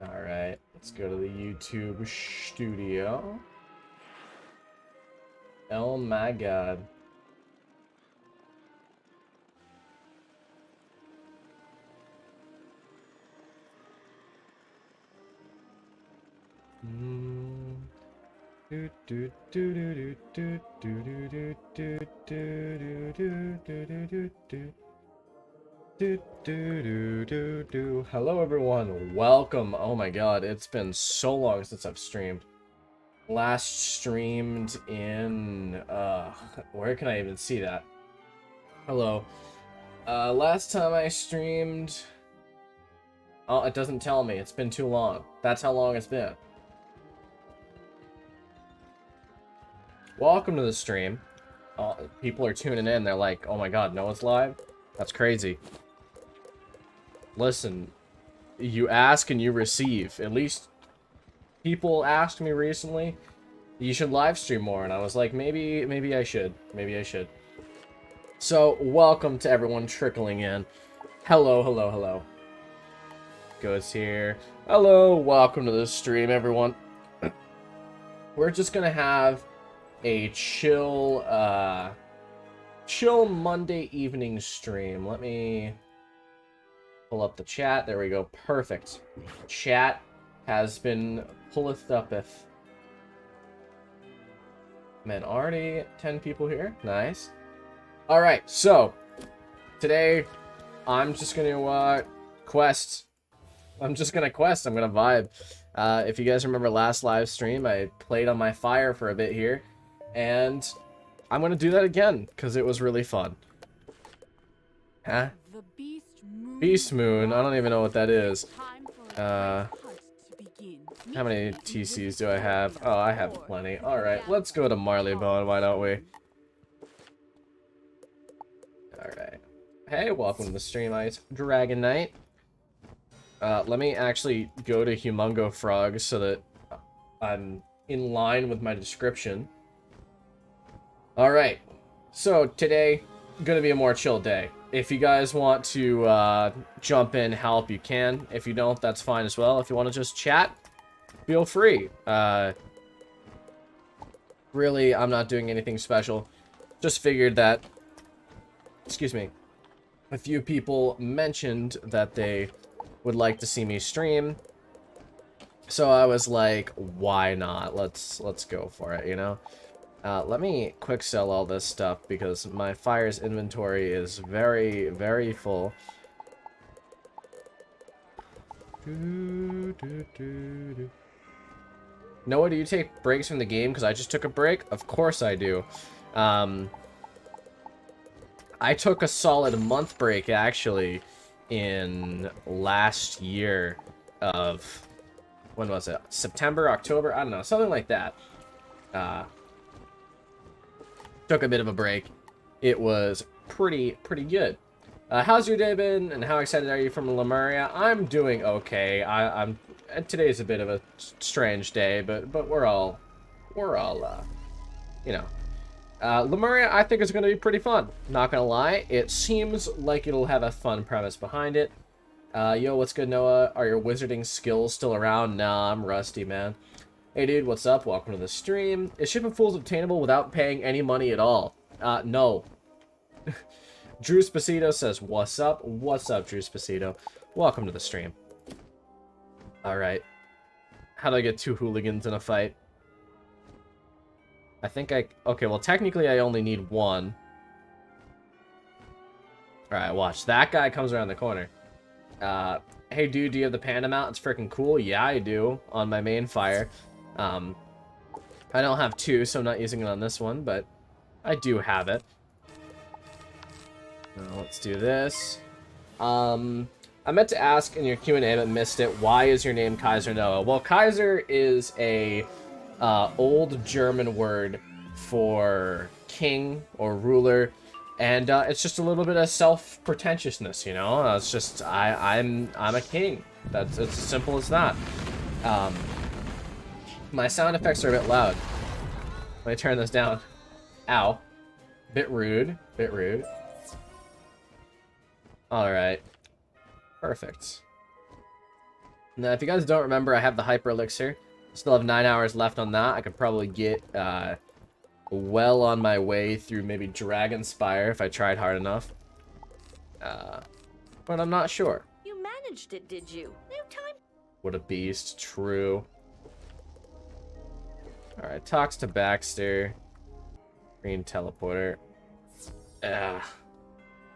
Alright, let's go to the YouTube studio. Oh my god. Hello everyone, welcome. Oh my god, it's been so long since I've streamed. Last streamed in where can I even see that? Hello. Last time I streamed, oh, it doesn't tell me. It's been too long. That's how long it's been. Welcome to the stream. People are tuning in. They're like, oh my god, Noah's live? That's crazy. Listen, you ask and you receive. At least people asked me recently, you should live stream more. And I was like, maybe I should. Maybe I should. So, welcome to everyone trickling in. Hello, hello, hello. Goes here. Hello, welcome to the stream, everyone. We're just gonna have a chill Monday evening stream. Let me pull up the chat. There we go. Perfect. Chat has been pulleth uppeth. Man, already 10 people here. Nice. Alright, so today I'm just gonna quest. I'm just gonna quest. I'm gonna vibe. If you guys remember last live stream, I played on my fire for a bit here. And I'm gonna do that again, because it was really fun. Huh? Beast Moon, I don't even know what that is. How many TCs do I have? Oh, I have plenty. Alright, let's go to Marleybone, why don't we? Alright. Hey, welcome to the stream, Ice Dragon Knight. Let me actually go to Humungofrog so that I'm in line with my description. Alright, so today, gonna be a more chill day. If you guys want to jump in, help, you can. If you don't, that's fine as well. If you want to just chat, feel free. Really, I'm not doing anything special. Just figured that, excuse me, a few people mentioned that they would like to see me stream. So I was like, why not? Let's go for it, you know? Let me quick sell all this stuff because my fire's inventory is very, very full. Noah, do you take breaks from the game? Because I just took a break. Of course I do. I took a solid month break, actually, in last year of... When was it? September, October? I don't know. Something like that. Took a bit of a break. It was pretty good. How's your day been, and how excited are you from Lemuria? I'm doing okay. I'm today's a bit of a strange day, but we're all you know. Lemuria, I think, is going to be pretty fun. Not gonna lie, it seems like it'll have a fun premise behind it. Yo, what's good, Noah? Are your wizarding skills still around? Nah, I'm rusty, man. Hey dude, what's up? Welcome to the stream. Is Ship of Fools obtainable without paying any money at all? No. Drew Spacito says, what's up? What's up, Drew Spacito? Welcome to the stream. Alright. How do I get two hooligans in a fight? I think okay, well, technically I only need one. Alright, watch. That guy comes around the corner. Hey dude, do you have the panda mount? It's freaking cool. Yeah, I do. On my main fire. I don't have two, so I'm not using it on this one, but I do have it. Now, let's do this. I meant to ask in your Q&A, but missed it. Why is your name Kaiser Noah? Well, Kaiser is a old German word for king or ruler, and it's just a little bit of self-pretentiousness, you know? It's just I'm a king. It's as simple as that. My sound effects are a bit loud. Let me turn this down. Ow. Bit rude. Bit rude. Alright. Perfect. Now, if you guys don't remember, I have the Hyper Elixir. Still have 9 hours left on that. I could probably get well on my way through maybe Dragon Spire if I tried hard enough. But I'm not sure. You managed it, did you? No time. What a beast. True. Alright, talks to Baxter. Green teleporter.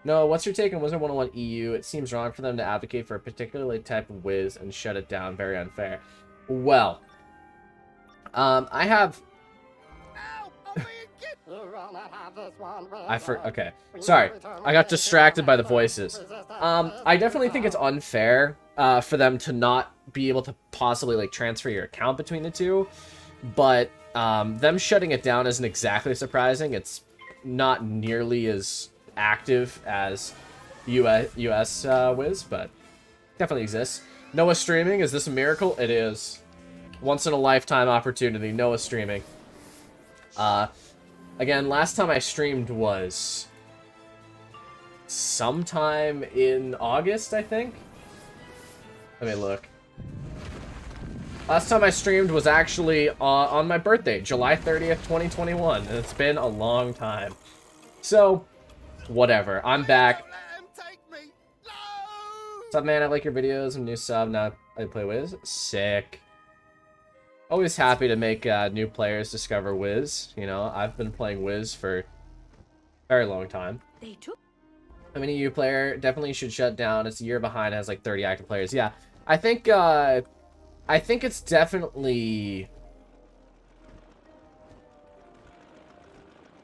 No, what's your take on Wizard 101 EU? It seems wrong for them to advocate for a particular type of whiz and shut it down. Very unfair. Well, I have... Okay. Sorry. I got distracted by the voices. I definitely think it's unfair for them to not be able to possibly, like, transfer your account between the two. But them shutting it down isn't exactly surprising. It's not nearly as active as US Wiz, but definitely exists. Noah streaming, is this a miracle? It is. Once in a lifetime opportunity, Noah streaming. Again, last time I streamed was sometime in August, I think. Let me look. Last time I streamed was actually on my birthday, July 30th, 2021, and it's been a long time. So, whatever. I'm back. What's up, man? I like your videos. I'm new sub. Now I play Wiz. Sick. Always happy to make new players discover Wiz. You know, I've been playing Wiz for a very long time. I'm an EU player. Definitely should shut down. It's a year behind. It has like 30 active players. Yeah, I think it's definitely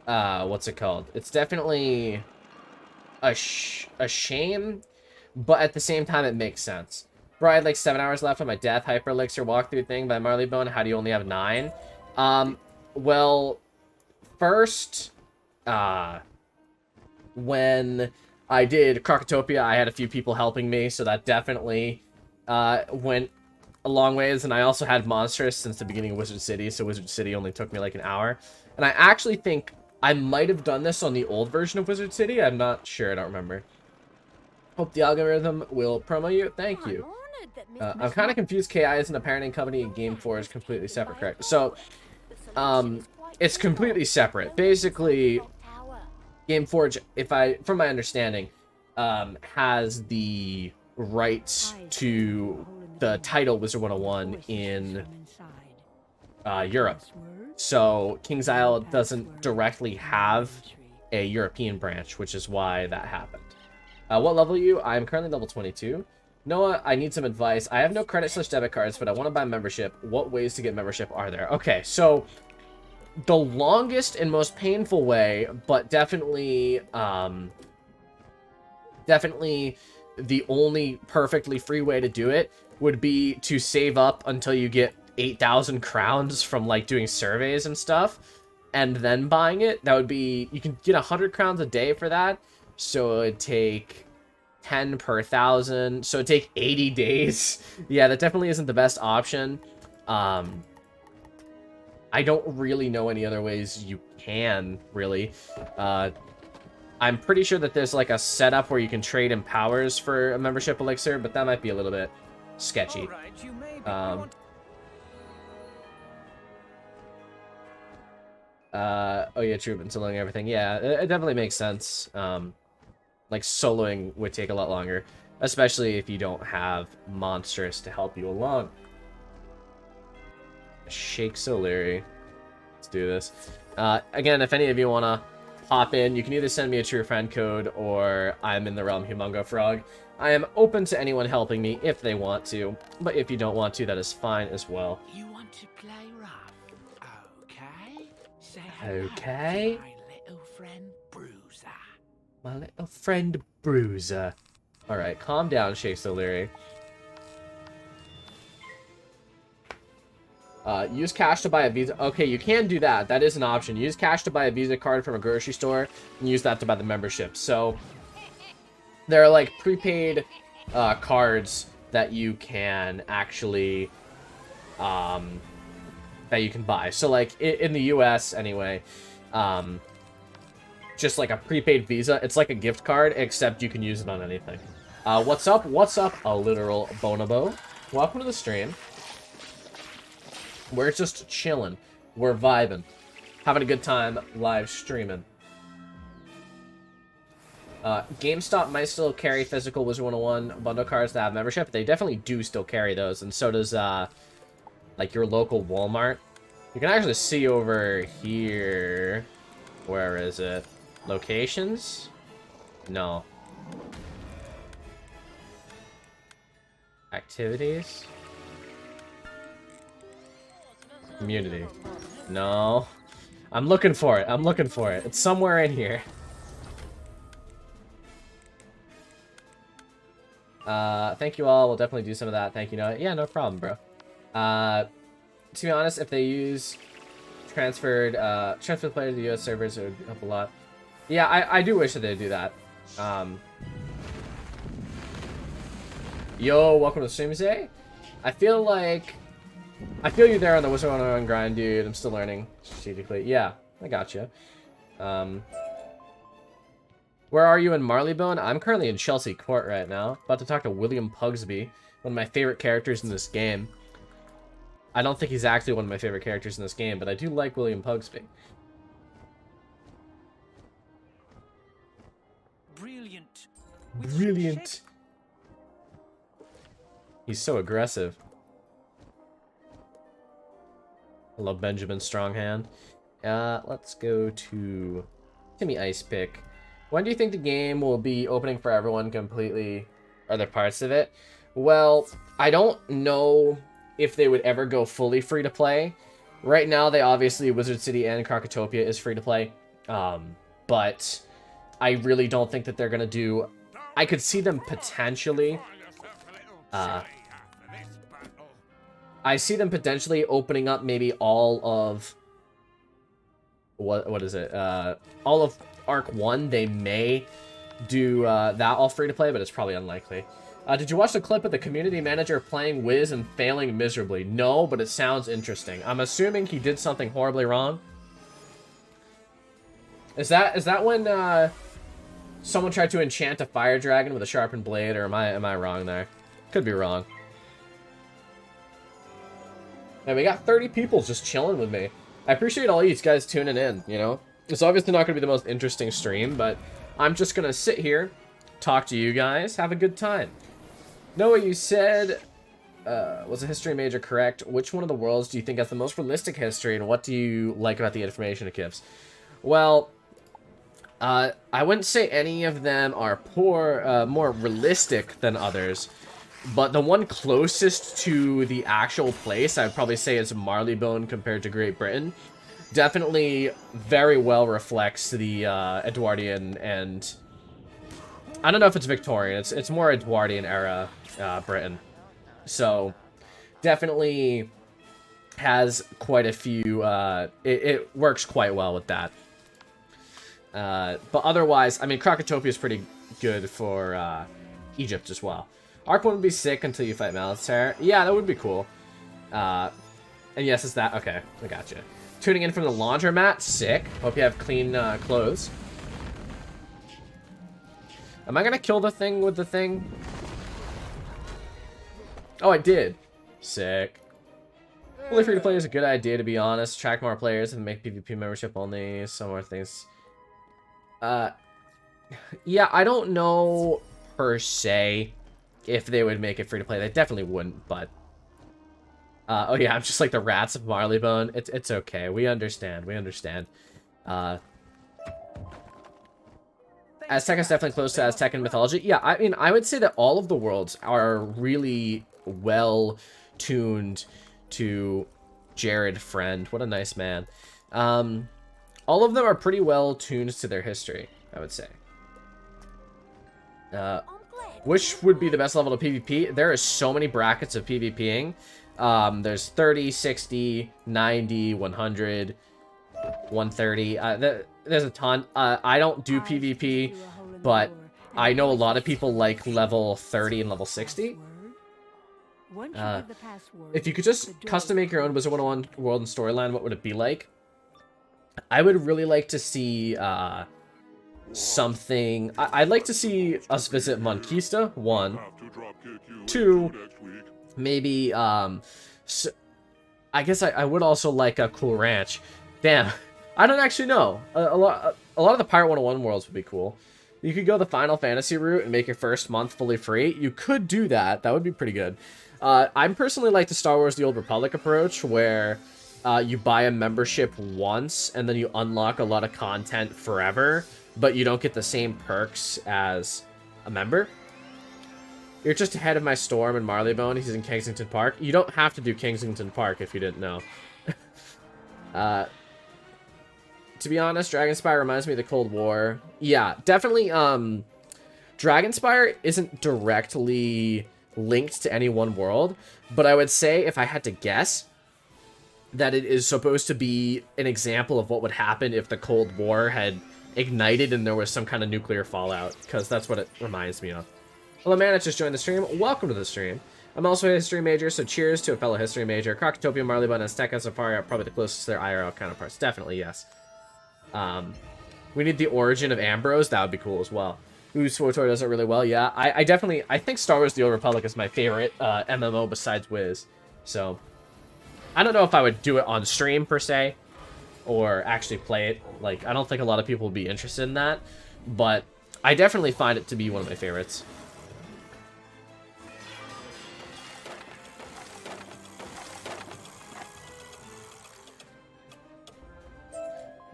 what's it called? It's definitely a shame, but at the same time it makes sense. Bro, I had like 7 hours left on my Death Hyper Elixir walkthrough thing by Marleybone. How do you only have 9? Well, first, when I did Crocotopia, I had a few people helping me, so that definitely went a long ways. And I also had Monstrous since the beginning of Wizard City, so Wizard City only took me like an hour. And I actually think I might have done this on the old version of Wizard City. I'm not sure. I don't remember. Hope the algorithm will promo you. Thank you. I'm kind of confused. KI isn't a parenting company and Game 4 is completely separate, correct? So, it's completely separate. Basically, Game Forge, from my understanding, has the rights to the title Wizard 101 in Europe. So, King's Isle doesn't directly have a European branch, which is why that happened. What level are you? I'm currently level 22. Noah, I need some advice. I have no credit/debit cards, but I want to buy membership. What ways to get membership are there? Okay, so the longest and most painful way, but definitely the only perfectly free way to do it would be to save up until you get 8,000 crowns from like doing surveys and stuff, and then buying it. That would be, you can get 100 crowns a day for that. So it'd take 10 per 1,000. So it'd take 80 days. Yeah, that definitely isn't the best option. I don't really know any other ways you can, really. I'm pretty sure that there's like a setup where you can trade in powers for a membership elixir, but that might be a little bit sketchy. Oh yeah, true, but soloing everything. Yeah, it definitely makes sense. Like, soloing would take a lot longer, especially if you don't have monsters to help you along. Shake Solary. Let's do this. Again, if any of you want to hop in, you can either send me a true friend code or I'm in the realm Humungofrog. I am open to anyone helping me if they want to, but if you don't want to, that is fine as well. You want to play rough? Okay. Say hello Okay. to my little friend Bruiser. My little friend Bruiser. Alright, calm down, Shake Solary. Use cash to buy a Visa. Okay, you can do that. That is an option. Use cash to buy a Visa card from a grocery store and use that to buy the membership. So, there are like prepaid cards that you can actually that you can buy. So like in the US anyway, just like a prepaid Visa, it's like a gift card except you can use it on anything. What's up? What's up? A literal bonobo. welcome to the stream. We're just chilling. We're vibing. Having a good time live streaming. GameStop might still carry physical Wizard 101 bundle cards that have membership. They definitely do still carry those, and so does like your local Walmart. You can actually see over here. Where is it? Locations? No. Activities? Community. No. I'm looking for it. I'm looking for it. It's somewhere in here. Thank you all. We'll definitely do some of that. Thank you. No, yeah, no problem, bro. To be honest, if they use transfer players to US servers, it would help a lot. Yeah, I do wish that they'd do that. Yo, welcome to stream today. I feel you there on the Wizard 101 grind, dude. I'm still learning strategically. Yeah, I got you. Where are you in Marleybone? I'm currently in Chelsea Court right now. About to talk to William Pugsby, one of my favorite characters in this game. I don't think he's actually one of my favorite characters in this game, but I do like William Pugsby. Brilliant. Brilliant. He's so aggressive. I love Benjamin Stronghand. Let's go to Timmy Icepick. When do you think the game will be opening for everyone completely? Are there parts of it? Well, I don't know if they would ever go fully free to play. Right now, they obviously, Wizard City and Krakatopia is free to play. But I really don't think that they're going to do... I could see them potentially... I see them potentially opening up maybe all of... What is it? All of Arc 1, they may do that all free to play, but it's probably unlikely. Did you watch the clip of the community manager playing Wiz and failing miserably? No, but it sounds interesting. I'm assuming he did something horribly wrong. Is that when someone tried to enchant a fire dragon with a sharpened blade, or am I wrong there? Could be wrong. And we got 30 people just chilling with me. I appreciate all you guys tuning in, you know? It's obviously not going to be the most interesting stream, but I'm just going to sit here, talk to you guys, have a good time. Noah, you said, was a history major correct? Which one of the worlds do you think has the most realistic history, and what do you like about the information it gives? Well, I wouldn't say any of them are more realistic than others, but the one closest to the actual place, I would probably say, is Marleybone compared to Great Britain. Definitely very well reflects the Edwardian and... I don't know if it's Victorian. It's more Edwardian era Britain. So, definitely has quite a few... it works quite well with that. But otherwise, I mean, Krakatopia is pretty good for Egypt as well. Arc 1 would be sick until you fight Malatair. Yeah, that would be cool. And yes, it's that. Okay, I got you. Tuning in from the laundromat. Sick. Hope you have clean clothes. Am I gonna kill the thing with the thing? Oh, I did. Sick. Fully free to play is a good idea, to be honest. Attract more players and make PvP membership only. Some more things. Yeah, I don't know per se if they would make it free to play. They definitely wouldn't, but... oh yeah, I'm just like the rats of Marleybone. It's okay. We understand. We understand. Aztec is definitely close to Aztecan mythology. Yeah, I mean, I would say that all of the worlds are really well tuned to Jared Friend. What a nice man. All of them are pretty well tuned to their history, I would say. Which would be the best level of PvP? There are so many brackets of PvPing. There's 30, 60, 90, 100, 130. There's a ton. I don't do PvP, but I know a lot of people like level 30 and level 60. If you could just custom make your own Wizard 101 world and storyline, what would it be like? I would really like to see something... I'd like to see us visit Monquista, 1. 2, Maybe, so, I guess I would also like a cool ranch. Damn, I don't actually know. A lot of the Pirate 101 worlds would be cool. You could go the Final Fantasy route and make your first month fully free. You could do that. That would be pretty good. I'm personally like the Star Wars The Old Republic approach, where you buy a membership once, and then you unlock a lot of content forever, but you don't get the same perks as a member. You're just ahead of my Storm and Marleybone. He's in Kensington Park. You don't have to do Kensington Park if you didn't know. To be honest, Dragonspire reminds me of the Cold War. Yeah, definitely, Dragonspire isn't directly linked to any one world, but I would say, if I had to guess, that it is supposed to be an example of what would happen if the Cold War had ignited and there was some kind of nuclear fallout, because that's what it reminds me of. Hello, man, I just joined the stream. Welcome to the stream. I'm also a history major, so cheers to a fellow history major. Crocotopia, Marleybone, and Azteca and Safari are probably the closest to their IRL counterparts. Definitely, yes. We need the origin of Ambrose. That would be cool as well. Ooh, SWTOR does it really well. Yeah, I definitely, I think Star Wars The Old Republic is my favorite MMO besides Wiz. So, I don't know if I would do it on stream, per se, or actually play it. Like, I don't think a lot of people would be interested in that, but I definitely find it to be one of my favorites.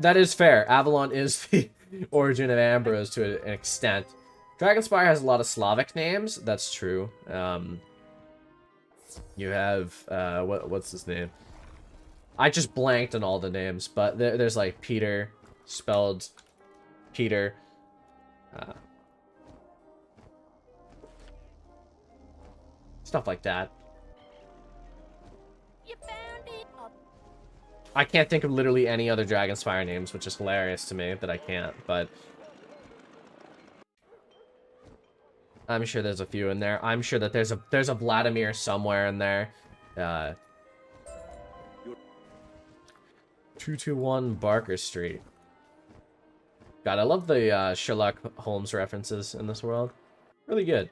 That is fair. Avalon is the origin of Ambrose to an extent. Dragonspire has a lot of Slavic names. That's true. You have, what's his name? I just blanked on all the names, but there's like Peter, spelled Peter. Stuff like that. You found it. I can't think of literally any other Dragonspire names, which is hilarious to me that I can't, but I'm sure there's a few in there. I'm sure that there's a Vladimir somewhere in there. 221 Barker Street. God, I love the Sherlock Holmes references in this world. Really good.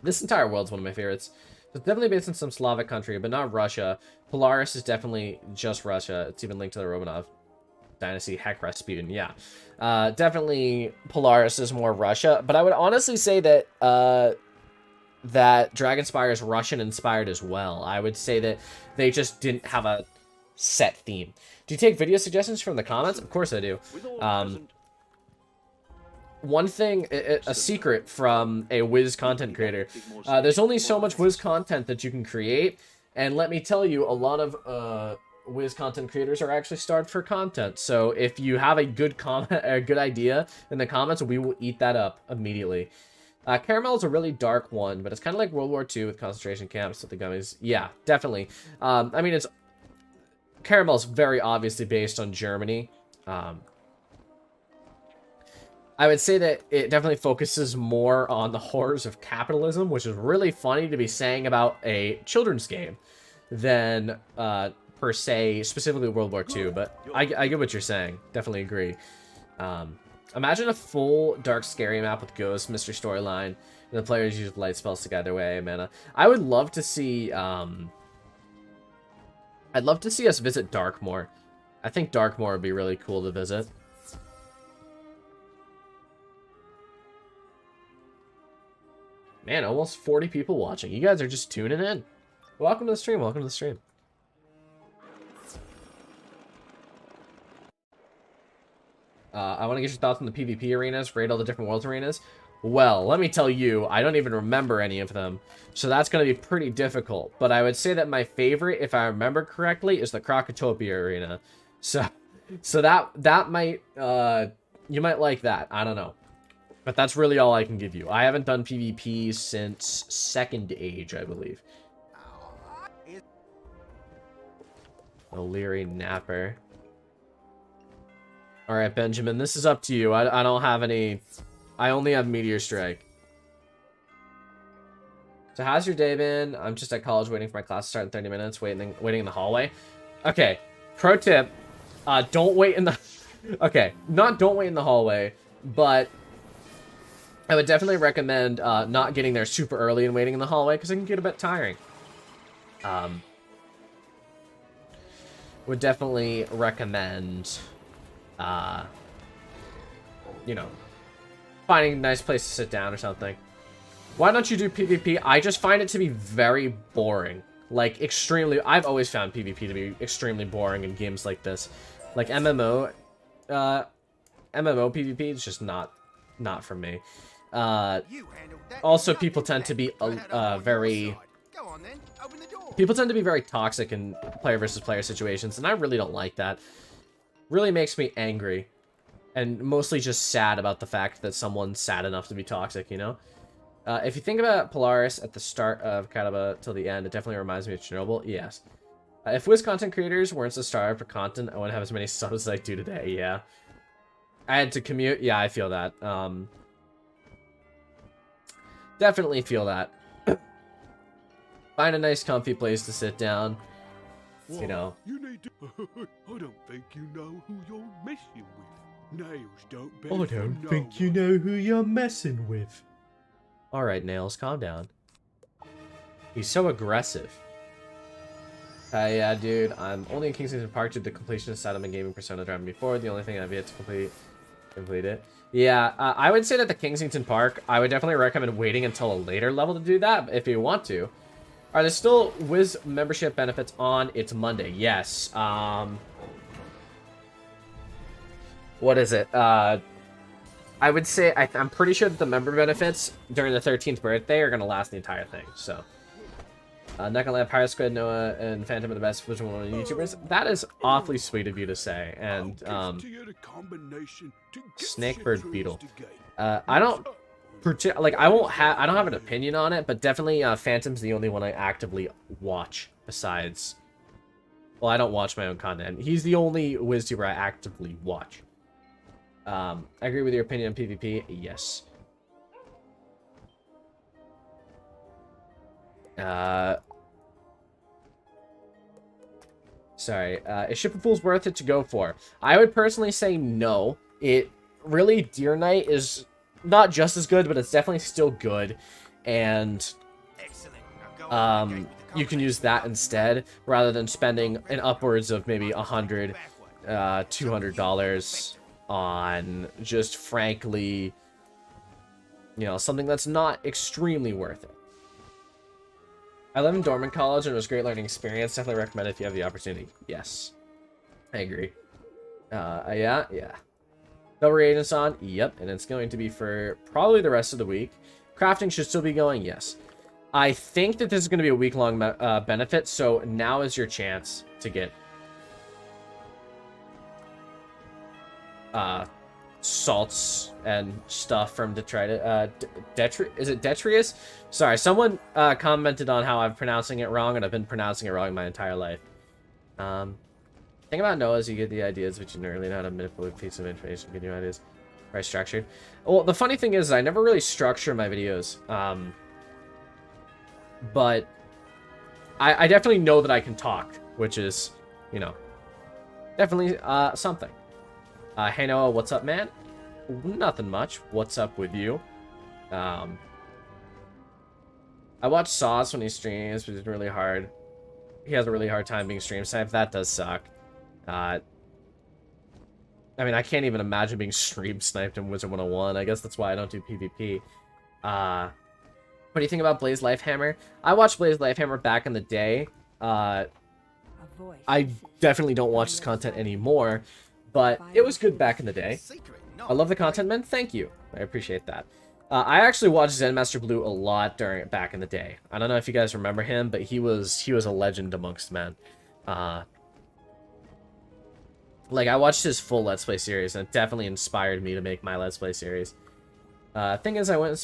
This entire world's one of my favorites. It's definitely based in some Slavic country, but not Russia. Polaris is definitely just Russia. It's even linked to the Romanov dynasty. Heck, Rasputin, yeah. Definitely Polaris is more Russia, but I would honestly say that that Dragonspire is Russian-inspired as well. I would say that they just didn't have a set theme. Do you take video suggestions from the comments? Of course I do. One thing, a secret from a Wiz content creator, there's only so much Wiz content that you can create, and let me tell you, a lot of Wiz content creators are actually starved for content. So if you have a good idea in the comments, we will eat that up immediately. Caramel is a really dark one, but it's kind of like World War II with concentration camps with the gummies. Yeah, definitely. I mean, Caramel's very obviously based on Germany. I would say that it definitely focuses more on the horrors of capitalism, which is really funny to be saying about a children's game than, per se, specifically World War II, but I get what you're saying. Definitely agree. Imagine a full dark scary map with ghosts, mystery storyline, and the players use light spells to guide their way, mana. I would love to see, I'd love to see us visit Darkmoor. I think Darkmoor would be really cool to visit. Man, almost 40 people watching. You guys are just tuning in. Welcome to the stream. Welcome to the stream. I want to get your thoughts on the PvP arenas, rate all the different worlds arenas. Well, let me tell you, I don't even remember any of them. So that's going to be pretty difficult. But I would say that my favorite, if I remember correctly, is the Crocotopia arena. So that might, you might like that. I don't know. But that's really all I can give you. I haven't done PvP since Second Age, I believe. O'Leary Napper. Alright, Benjamin, this is up to you. I don't have any... I only have Meteor Strike. So how's your day been? I'm just at college waiting for my class to start in 30 minutes, waiting in the hallway. Okay, pro tip. Don't wait in the... Okay, not don't wait in the hallway, but... I would definitely recommend not getting there super early and waiting in the hallway, because it can get a bit tiring. Would definitely recommend, you know, finding a nice place to sit down or something. Why don't you do PvP? I just find it to be very boring. Like, extremely... I've always found PvP to be extremely boring in games like this. Like, MMO PvP is just not for me. Also, people tend to be very... People tend to be very toxic in player versus player situations, and I really don't like that. Really makes me angry. And mostly just sad about the fact that someone's sad enough to be toxic, you know? If you think about Polaris at the start of Kadaba till the end, it definitely reminds me of Chernobyl. Yes. If Wiz content creators weren't so starved for content, I wouldn't have as many subs as I do today. Yeah. I had to commute. Yeah, I feel that. Definitely feel that. Find a nice comfy place to sit down. Whoa, you know. You need to... I don't think you know who you're messing with. Nails don't beg I for don't no think you one. know who you're messing with. Alright, Nails, calm down. He's so aggressive. Yeah, dude, I'm only in Kensington Park due to the completion side of my gaming Persona driving before. The only thing I've yet to complete it. Yeah, I would say that the Kensington Park, I would definitely recommend waiting until a later level to do that, if you want to. Are there still Wiz membership benefits on? It's Monday. Yes. What is it? I would say, I'm pretty sure that the member benefits during the 13th birthday are going to last the entire thing, so. Not gonna let Pirate Squid, Noah, and Phantom are the best visual YouTubers. That is awfully sweet of you to say. And, Snakebird Beetle. I don't... I don't have an opinion on it, but definitely Phantom's the only one I actively watch besides... Well, I don't watch my own content. He's the only WizTuber I actively watch. I agree with your opinion on PvP. Yes. Sorry. Is Ship of Fools worth it to go for? I would personally say no. It really, Deer Knight is not just as good, but it's definitely still good. And you can use that instead rather than spending an upwards of maybe $100, $200 on just frankly, you know, something that's not extremely worth it. I live in Dorman College and it was a great learning experience. Definitely recommend it if you have the opportunity. Yes. I agree. Yeah. Double reagents on? Yep. And it's going to be for probably the rest of the week. Crafting should still be going? Yes. I think that this is going to be a week-long benefit, so now is your chance to get salts and stuff from Detritus. Is it Detrius? Sorry, someone commented on how I'm pronouncing it wrong, and I've been pronouncing it wrong my entire life. Thing about Noah is you get the ideas, but you don't really know how to manipulate a piece of information, get new ideas. Very structured. Well, the funny thing is, I never really structure my videos. But I definitely know that I can talk, which is, you know, definitely something. Hey Noah, what's up, man? Nothing much. What's up with you? I watch Sauce when he streams, but it's really hard. He has a really hard time being stream sniped. That does suck. I mean, I can't even imagine being stream sniped in Wizard 101. I guess that's why I don't do PvP. What do you think about Blaze Lifehammer? I watched Blaze Lifehammer back in the day. I definitely don't watch his content anymore, but it was good back in the day. I love the content, man. Thank you. I appreciate that. I actually watched Zen Master Blue a lot back in the day. I don't know if you guys remember him, but he was a legend amongst men. Like, I watched his full Let's Play series, and it definitely inspired me to make my Let's Play series. Thing is, I went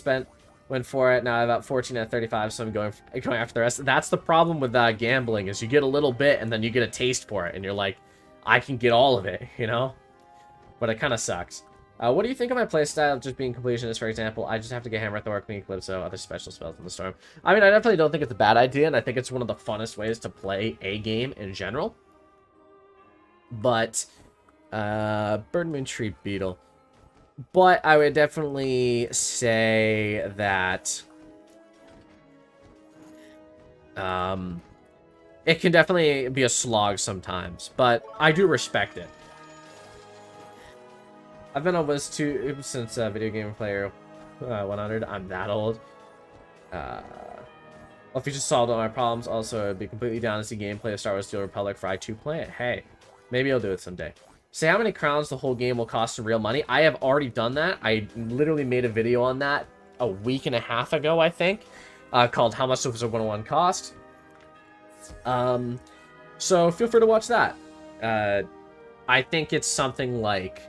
for it. Now I have about 14 out of 35, so I'm going after the rest. That's the problem with gambling, is you get a little bit, and then you get a taste for it, and you're like, I can get all of it, you know? But it kind of sucks. What do you think of my playstyle of just being completionist, for example? I just have to get Hammer, Thor, Queen Calypso, other special spells in the storm. I mean, I definitely don't think it's a bad idea, and I think it's one of the funnest ways to play a game in general. But, Bird Moon Tree Beetle. But I would definitely say that it can definitely be a slog sometimes, but I do respect it. I've been on WizTube since Video Game Player 100. I'm that old. Well, if you just solved all my problems, also I'd be completely down to see gameplay of Star Wars: The Old Republic for I2 play it. Hey, maybe I'll do it someday. Say how many crowns the whole game will cost in real money. I have already done that. I literally made a video on that a week and a half ago, I think, called How Much Does a 101 Cost? So feel free to watch that. I think it's something like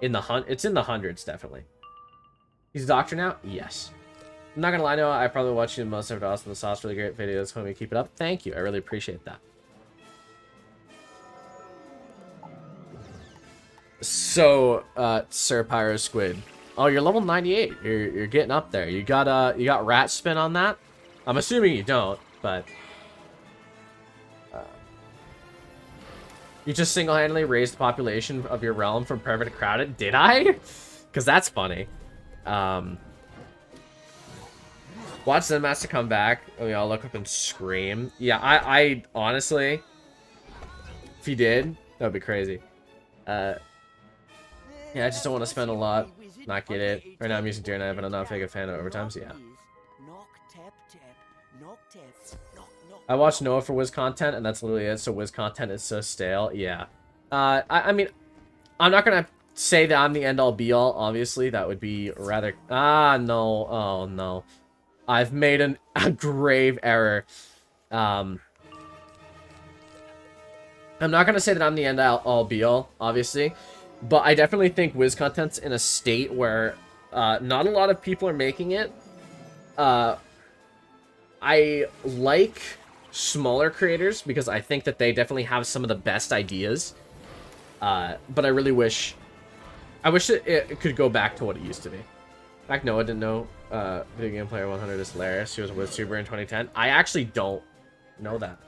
it's in the hundreds, definitely. He's a doctor now? Yes. I'm not gonna lie, Noah, I probably watch you the most ever. Awesome, the sauce, really great videos. Homie, keep it up. Thank you. I really appreciate that. So, Sir Pyro Squid. Oh, you're level 98. You're getting up there. You got rat spin on that? I'm assuming you don't, but you just single-handedly raised the population of your realm from perfect to crowded. Did I? Because that's funny. Watch Zenmaster come back. And we all look up and scream. Yeah, I honestly, if he did, that would be crazy. Yeah, I just don't want to spend a lot. Not get it. Right now I'm using Deer Knife and I'm not a big fan of overtimes. Yeah. I watch Noah for Wiz content, and that's literally it. So Wiz content is so stale. Yeah. I mean, I'm not gonna say that I'm the end-all be-all. Obviously, that would be rather. No. Oh no. I've made a grave error. I'm not gonna say that I'm the end-all be-all, obviously, but I definitely think Wiz content's in a state where not a lot of people are making it. I like smaller creators because I think that they definitely have some of the best ideas. But I really wish it could go back to what it used to be. In fact, Noah didn't know Video Game Player 100 is hilarious. She was with Super in 2010. I actually don't know that.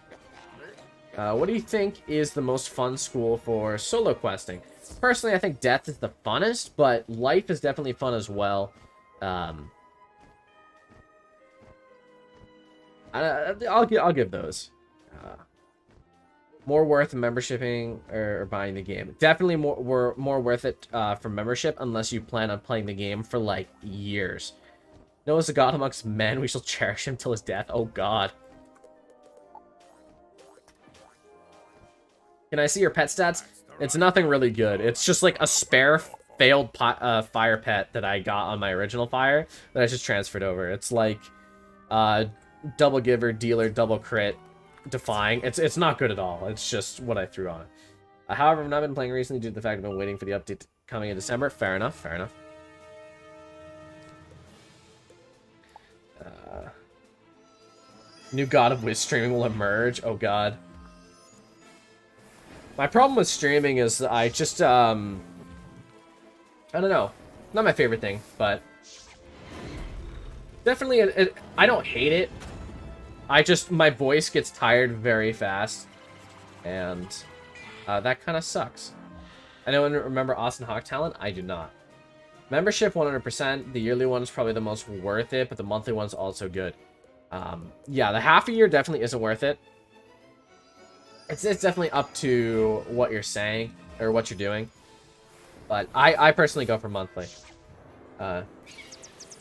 What do you think is the most fun school for solo questing? Personally, I think Death is the funnest, but Life is definitely fun as well. I'll give those. More worth membershiping or buying the game. Definitely more worth it for membership unless you plan on playing the game for like years. Noah's a god amongst men. We shall cherish him till his death. Oh god. Can I see your pet stats? It's nothing really good. It's just like a spare failed fire pet that I got on my original fire that I just transferred over. It's like double giver, dealer, double crit, defying. It's not good at all. It's just what I threw on it. However, I've not been playing recently due to the fact I've been waiting for the update coming in December. Fair enough, fair enough. New God of Wiz streaming will emerge. Oh god. My problem with streaming is I just, I don't know. Not my favorite thing, but definitely, I don't hate it. My voice gets tired very fast, and that kind of sucks. I don't remember Austin Hawk Talent. I do not. Membership 100%. The yearly one is probably the most worth it, but the monthly one's also good. Yeah, the half a year definitely isn't worth it. It's definitely up to what you're saying or what you're doing, but I personally go for monthly.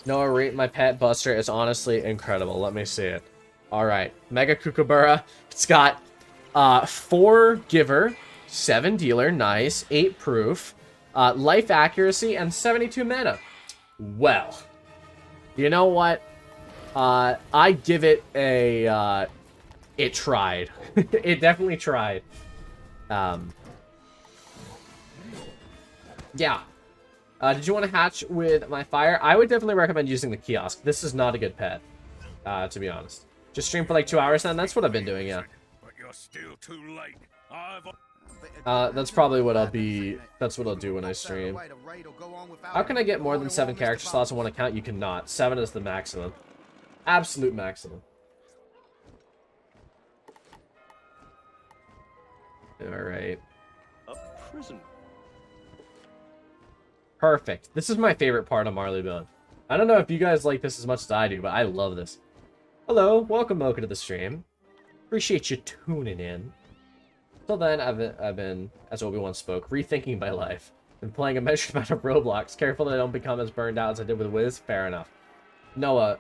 Noah, rate my pet Buster is honestly incredible. Let me see it. All right, Mega Kookaburra. It's got 4 giver, 7 dealer, nice, 8 proof, life accuracy, and 72 mana. Well, you know what? I give it a it tried. It definitely tried. Yeah. Did you want to hatch with my fire? I would definitely recommend using the kiosk. This is not a good pet, to be honest. Just stream for like 2 hours then. That's what I've been doing, yeah. But you're still too late. That's probably what I'll be. That's what I'll do when I stream. How can I get more than 7 character slots on one account? You cannot. 7 is the maximum. Absolute maximum. All right. A prison. Perfect. This is my favorite part of Marleybone. I don't know if you guys like this as much as I do, but I love this. Hello, welcome Mocha to the stream. Appreciate you tuning in. Till then, I've been, as Obi-Wan spoke, rethinking my life. Been playing a measured amount of Roblox. Careful that I don't become as burned out as I did with Wiz. Fair enough. Noah,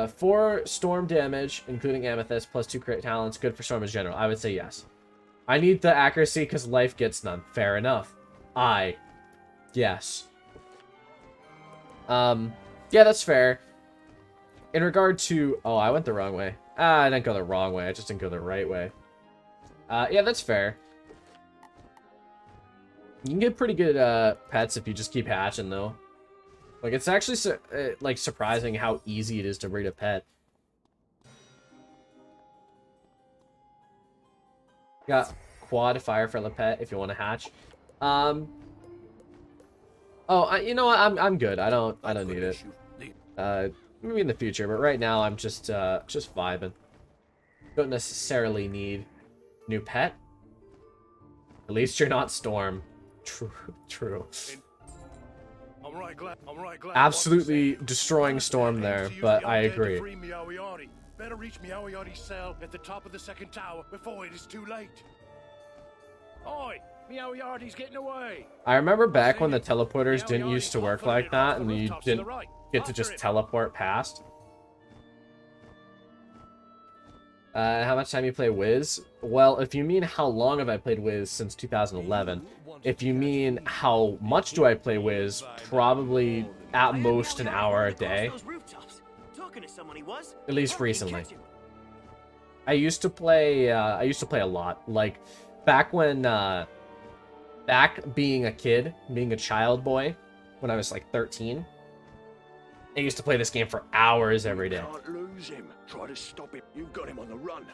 4 storm damage, including Amethyst, plus 2 crit talents. Good for storm in general. I would say yes. I need the accuracy because life gets none. Fair enough. Yes. Yeah, that's fair. In regard to... Oh, I went the wrong way. I didn't go the wrong way. I just didn't go the right way. Yeah, that's fair. You can get pretty good pets if you just keep hatching, though. Like, it's actually like surprising how easy it is to breed a pet. Got quad fire for the pet if you want to hatch. Oh, you know what? I'm good. I don't need it. Maybe in the future, but right now I'm just vibing. Don't necessarily need new pet. At least you're not Storm. True. Absolutely destroying Storm there, but I agree. Better reach Meow-Yardie's cell at the top of the second tower before it is too late. Oi! Meow-Yardie's getting away! I remember back when the teleporters didn't used to work like that, and you didn't get to just teleport past. How much time you play Wiz? Well, if you mean how long have I played Wiz since 2011, if you mean how much do I play Wiz, probably at most an hour a day. At least recently. I used to play a lot. Like back when back being a kid, being a child boy, when I was like 13. I used to play this game for hours every day. Can't lose him. Try to stop him. You've got him on the run.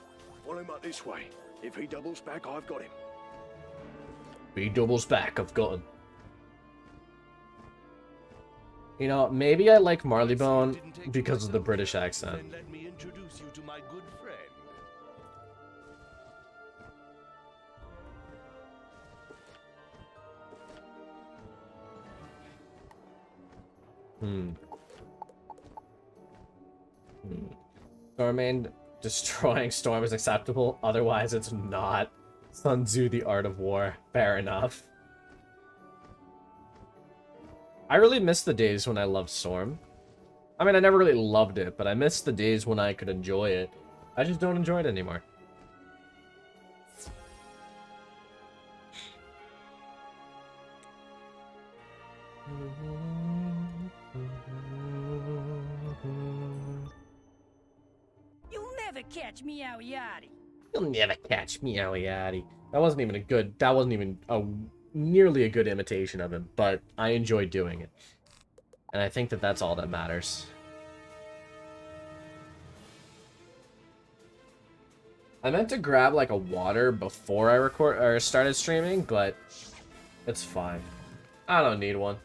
Follow him up this way. If he doubles back, I've got him. If he doubles back, I've got him. You know, maybe I like Marleybone because of the British accent. Let me introduce you to my good friend. Stormane destroying Storm is acceptable, otherwise it's not. Sun Tzu, the Art of War. Fair enough. I really miss the days when I loved Storm. I mean, I never really loved it, but I miss the days when I could enjoy it. I just don't enjoy it anymore. You'll never catch Meow-Yardie. You'll never catch Meow-Yardie. That wasn't even nearly a good imitation of him, but I enjoyed doing it. And I think that that's all that matters. I meant to grab like a water before I started streaming, but it's fine. I don't need one.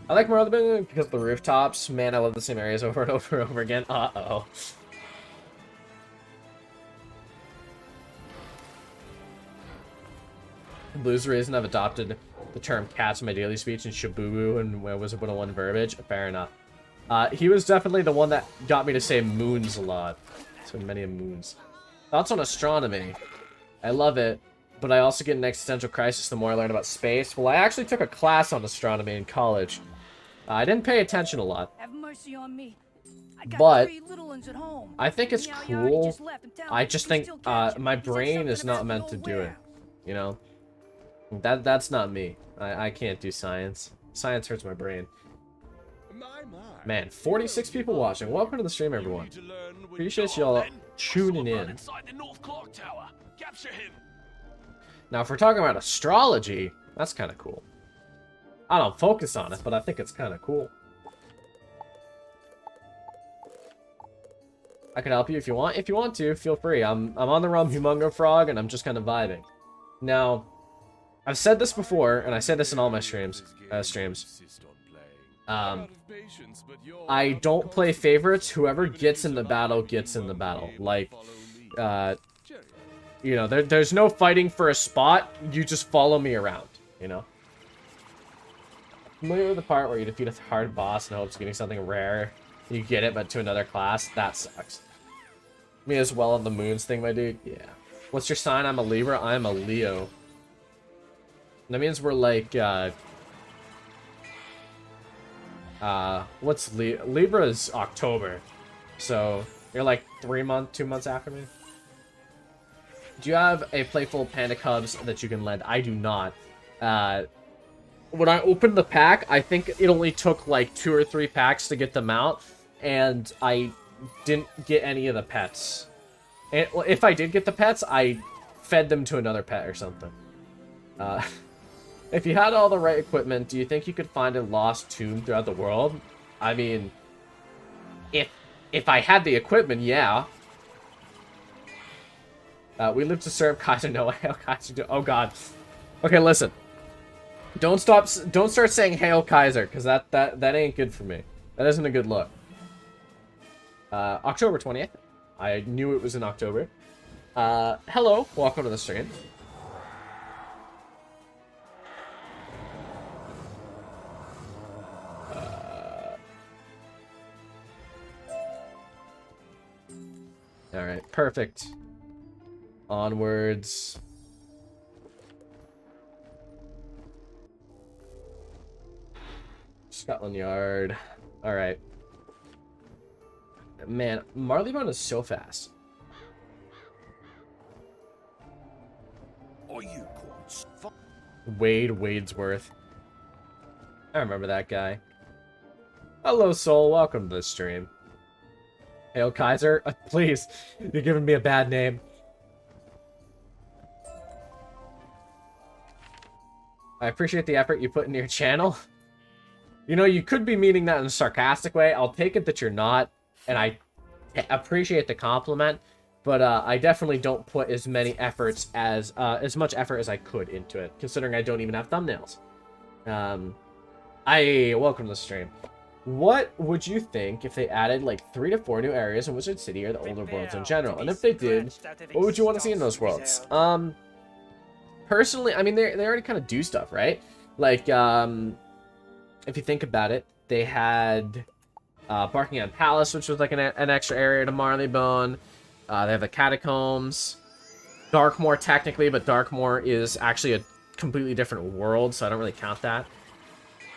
I like Marleybone because of the rooftops. Man, I love the same areas over and over and over again. Uh-oh. Blue's reason I've adopted the term cats in my daily speech and Shabubu and Wizard 101 verbiage. Fair enough. He was definitely the one that got me to say moons a lot. So many moons. Thoughts on astronomy? I love it, but I also get an existential crisis the more I learn about space. Well, I actually took a class on astronomy in college. I didn't pay attention a lot. Have mercy on me. I got But 3 little ones at home. I think it's Meow-Yardie cool. just left. I'm telling I you, just you think still catch him. my He said brain is something not about meant to do it. nowhere. You know? That's not me. I can't do science. Science hurts my brain. Man, 46 people watching. Welcome to the stream, everyone. Appreciate y'all tuning in. Now, if we're talking about astrology, that's kind of cool. I don't focus on it, but I think it's kind of cool. I can help you if you want. If you want to, feel free. I'm on the rum Humungofrog, and I'm just kind of vibing. Now, I've said this before, and I say this in all my streams. I don't play favorites. Whoever gets in the battle gets in the battle. Like, you know, there's no fighting for a spot. You just follow me around, you know? familiar with the part where you defeat a hard boss in hopes of getting something rare? You get it, but to another class? That sucks. Me as well on the moons thing, my dude. Yeah. What's your sign? I'm a Libra. I'm a Leo. That means we're like, what's Libra is October. So, you're like 2 months after me. Do you have a playful panda cubs that you can lend? I do not. When I opened the pack, I think it only took like 2 or 3 packs to get them out, and I didn't get any of the pets. And if I did get the pets, I fed them to another pet or something. If you had all the right equipment, do you think you could find a lost tomb throughout the world? I mean, if I had the equipment, yeah. We live to serve Kaiser. No, Hail Kaiser. Oh God. Okay, listen. Don't start saying Hail Kaiser, because that ain't good for me. That isn't a good look. October 20th. I knew it was in October. Hello, welcome to the stream. Alright, perfect. Onwards. Scotland Yard. Alright. Man, Marleybone is so fast. Are you quite Wade Wadesworth. I remember that guy. Hello, Soul. Welcome to the stream. Hail Kaiser. Please, you're giving me a bad name. I appreciate the effort you put into your channel. You know, you could be meaning that in a sarcastic way. I'll take it that you're not, and I appreciate the compliment, but I definitely don't put as much effort as I could into it, considering I don't even have thumbnails. Welcome to the stream. What would you think if they added like 3 to 4 new areas in Wizard City or the older worlds in general? And if they did, what would you want to see in those worlds? Personally, I mean, they already kind of do stuff, right? Like, if you think about it, they had Barkingham Palace, which was like an extra area to Marleybone. They have the Catacombs. Darkmoor, technically, but Darkmoor is actually a completely different world, so I don't really count that.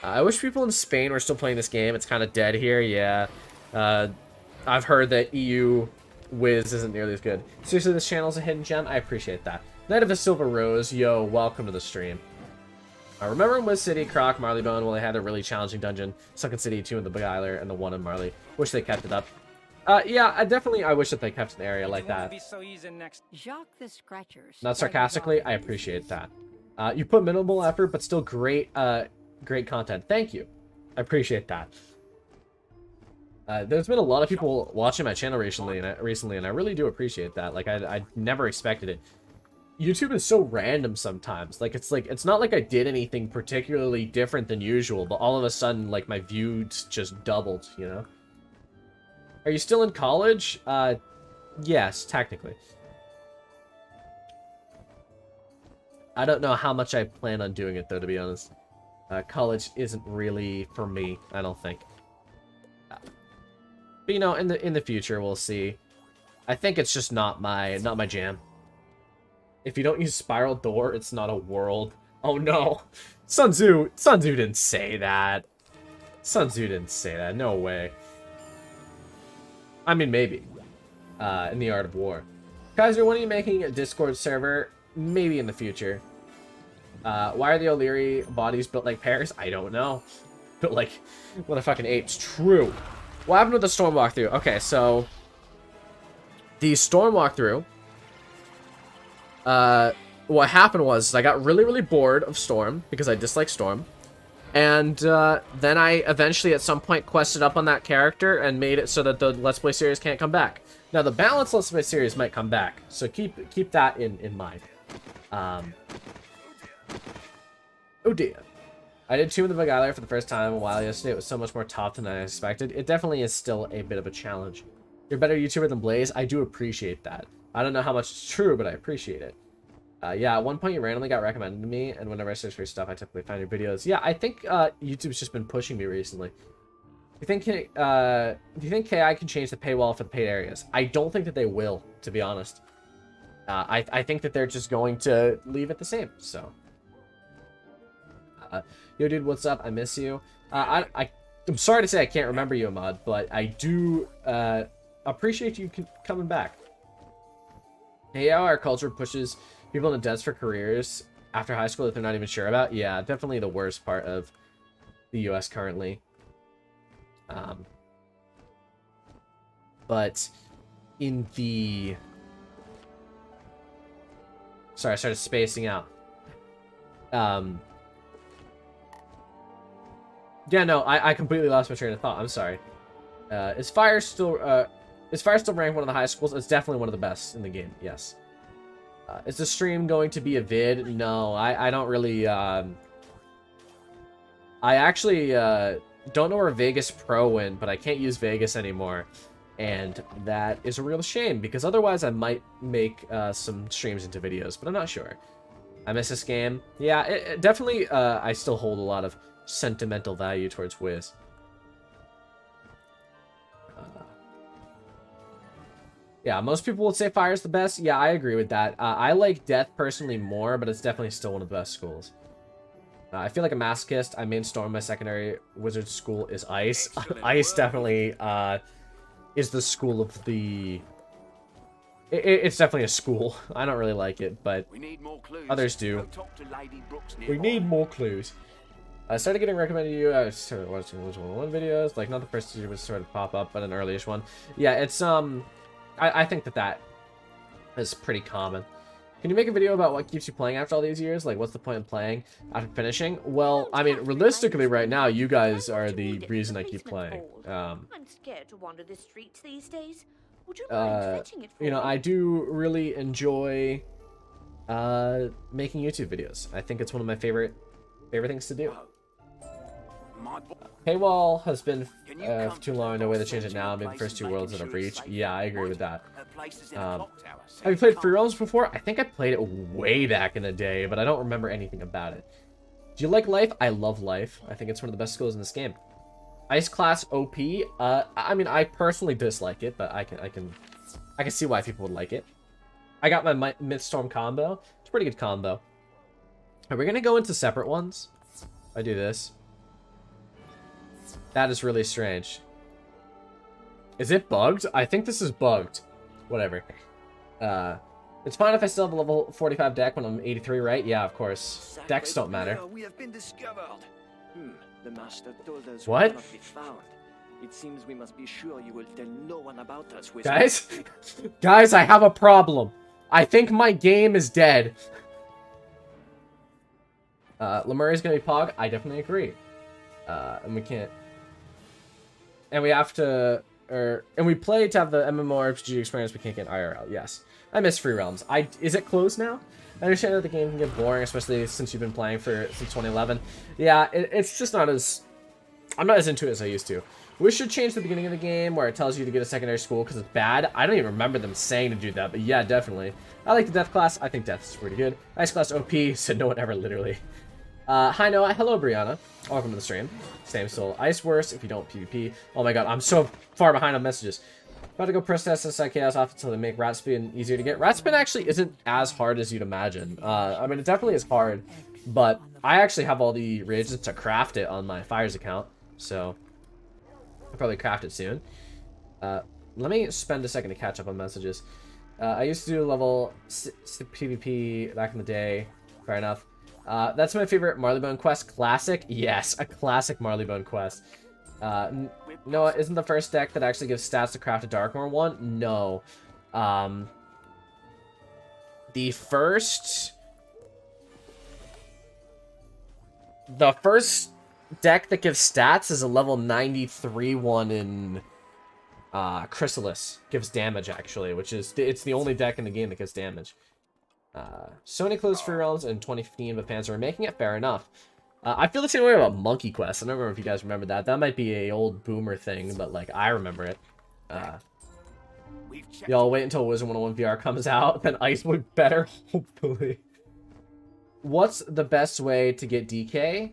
I wish people in Spain were still playing this game. It's kind of dead here, yeah. I've heard that EU Wiz isn't nearly as good. Seriously, this channel's a hidden gem? I appreciate that. Knight of the Silver Rose, yo, welcome to the stream. I remember in Wiz City, Croc, Marleybone, well, they had a really challenging dungeon. Sunken City, 2 in the Beguiler, and the 1 in Marley. Wish they kept it up. Yeah, I wish that they kept an area like that. Jacques the Scratcher. Not sarcastically, I appreciate that. You put minimal effort, but still great content. Thank you. I appreciate that. There's been a lot of people watching my channel recently, and I really do appreciate that. Like, I never expected it. YouTube is so random sometimes. It's not like I did anything particularly different than usual, but all of a sudden, like, my views just doubled, you know? Are you still in college? Yes, technically. I don't know how much I plan on doing it, though, to be honest. College isn't really for me, I don't think. But, you know, in the future, we'll see. I think it's just not my jam. If you don't use Spiral Door, it's not a world. Oh no. Sun Tzu didn't say that. Sun Tzu didn't say that. No way. I mean, maybe. In the Art of War. Kaiser, when are you making a Discord server? Maybe in the future. Why are the O'Leary bodies built like pears? I don't know. Built like motherfucking apes. True. What happened with the Storm walkthrough? Okay, so the Storm walkthrough. What happened was I got really, really bored of Storm because I dislike Storm. And then I eventually at some point quested up on that character and made it so that the Let's Play series can't come back. Now the balanced Let's Play series might come back, so keep that in mind. Oh dear. I did 2 in the Beguiler for the first time a while yesterday. It was so much more tough than I expected. It definitely is still a bit of a challenge. You're a better YouTuber than Blaze. I do appreciate that. I don't know how much it's true, but I appreciate it. Yeah, at one point you randomly got recommended to me, and whenever I search for your stuff, I typically find your videos. Yeah, I think YouTube's just been pushing me recently. Do you think KI can change the paywall for the paid areas? I don't think that they will, to be honest. I think that they're just going to leave it the same. So, yo, dude, what's up? I miss you. I'm sorry to say I can't remember you, Ahmad, but I do appreciate you coming back. Hey, how our culture pushes people in the debts for careers after high school that they're not even sure about. Yeah, definitely the worst part of the U.S. currently. But in the... Sorry, I started spacing out. Yeah, no, I completely lost my train of thought. I'm sorry. Is Fire still ranked one of the highest schools? It's definitely one of the best in the game, yes. Is the stream going to be a vid? No, I don't really, I actually, don't know where Vegas Pro went, but I can't use Vegas anymore. And that is a real shame, because otherwise I might make some streams into videos, but I'm not sure. I miss this game. Yeah, it definitely, I still hold a lot of sentimental value towards Wiz. Yeah, most people would say Fire's the best. Yeah, I agree with that. I like Death personally more, but it's definitely still one of the best schools. I feel like a masochist. I main storm my secondary wizard school is Ice. Ice definitely is the school of the... It's definitely a school. I don't really like it, but others do. We need more clues. I started getting recommended to you. I started watching Mooshu 101 videos. Like, not the first year would sort of pop up, but an early-ish one. Yeah, it's, I think that is pretty common. Can you make a video about what keeps you playing after all these years? Like, what's the point of playing after finishing? Well, I mean, realistically, right now, you guys are the reason I keep playing. I'm scared to wander the streets these days. Would you mind fetching it for you know, me? I do really enjoy making YouTube videos. I think it's one of my favorite things to do. Paywall has been too long. No way to change it now. Maybe the first 2 worlds that I've reached. Yeah, I agree with that. Have you played Free Realms before? I think I played it way back in the day, but I don't remember anything about it. Do you like Life? I love Life. I think it's one of the best skills in this game. Ice Class OP? I mean, I personally dislike it, but I can see why people would like it. I got my Mythstorm combo. It's a pretty good combo. Are we gonna go into separate ones? If I do this. That is really strange. Is it bugged? I think this is bugged. Whatever. It's fine if I still have a level 45 deck when I'm 83, right? Yeah, of course. Decks don't matter. We have been discovered. The master told us What? we cannot be found. It seems we must be sure you will tell no one about us. Guys? Guys, I have a problem. I think my game is dead. Lemuria is gonna be Pog. I definitely agree. And we can't... And we have to... and we play to have the MMORPG experience we can't get IRL. Yes. I miss Free Realms. Is it closed now? I understand that the game can get boring, especially since you've been playing since 2011. Yeah, it's just not as... I'm not as into it as I used to. We should change the beginning of the game where it tells you to get a secondary school because it's bad. I don't even remember them saying to do that, but yeah, definitely. I like the Death class. I think Death is pretty good. Ice class OP, said no one ever, literally. Hi Noah, hello Brianna. Welcome to the stream. Same soul. Ice worse if you don't PvP. Oh my god, I'm so far behind on messages. About to go press test SI Chaos off until they make Rat Spin easier to get. Rat Spin actually isn't as hard as you'd imagine. I mean, it definitely is hard, but I actually have all the reagents to craft it on my Fires account, so I'll probably craft it soon. Let me spend a second to catch up on messages. I used to do level 6 PvP back in the day. Fair enough. That's my favorite Marleybone quest. Classic? Yes, a classic Marleybone quest. Noah, isn't the first deck that actually gives stats to craft a Darkmoor one? No. The first deck that gives stats is a level 93 one in Chrysalis. Gives damage, actually, which is... It's the only deck in the game that gives damage. Sony closed Free Realms in 2015, but fans are making it. Fair enough. I feel the same way about Monkey Quest. I don't remember if you guys remember that. That might be a old boomer thing, but like I remember it. Y'all wait until Wizard 101 VR comes out, then Ice would better, hopefully. What's the best way to get DK?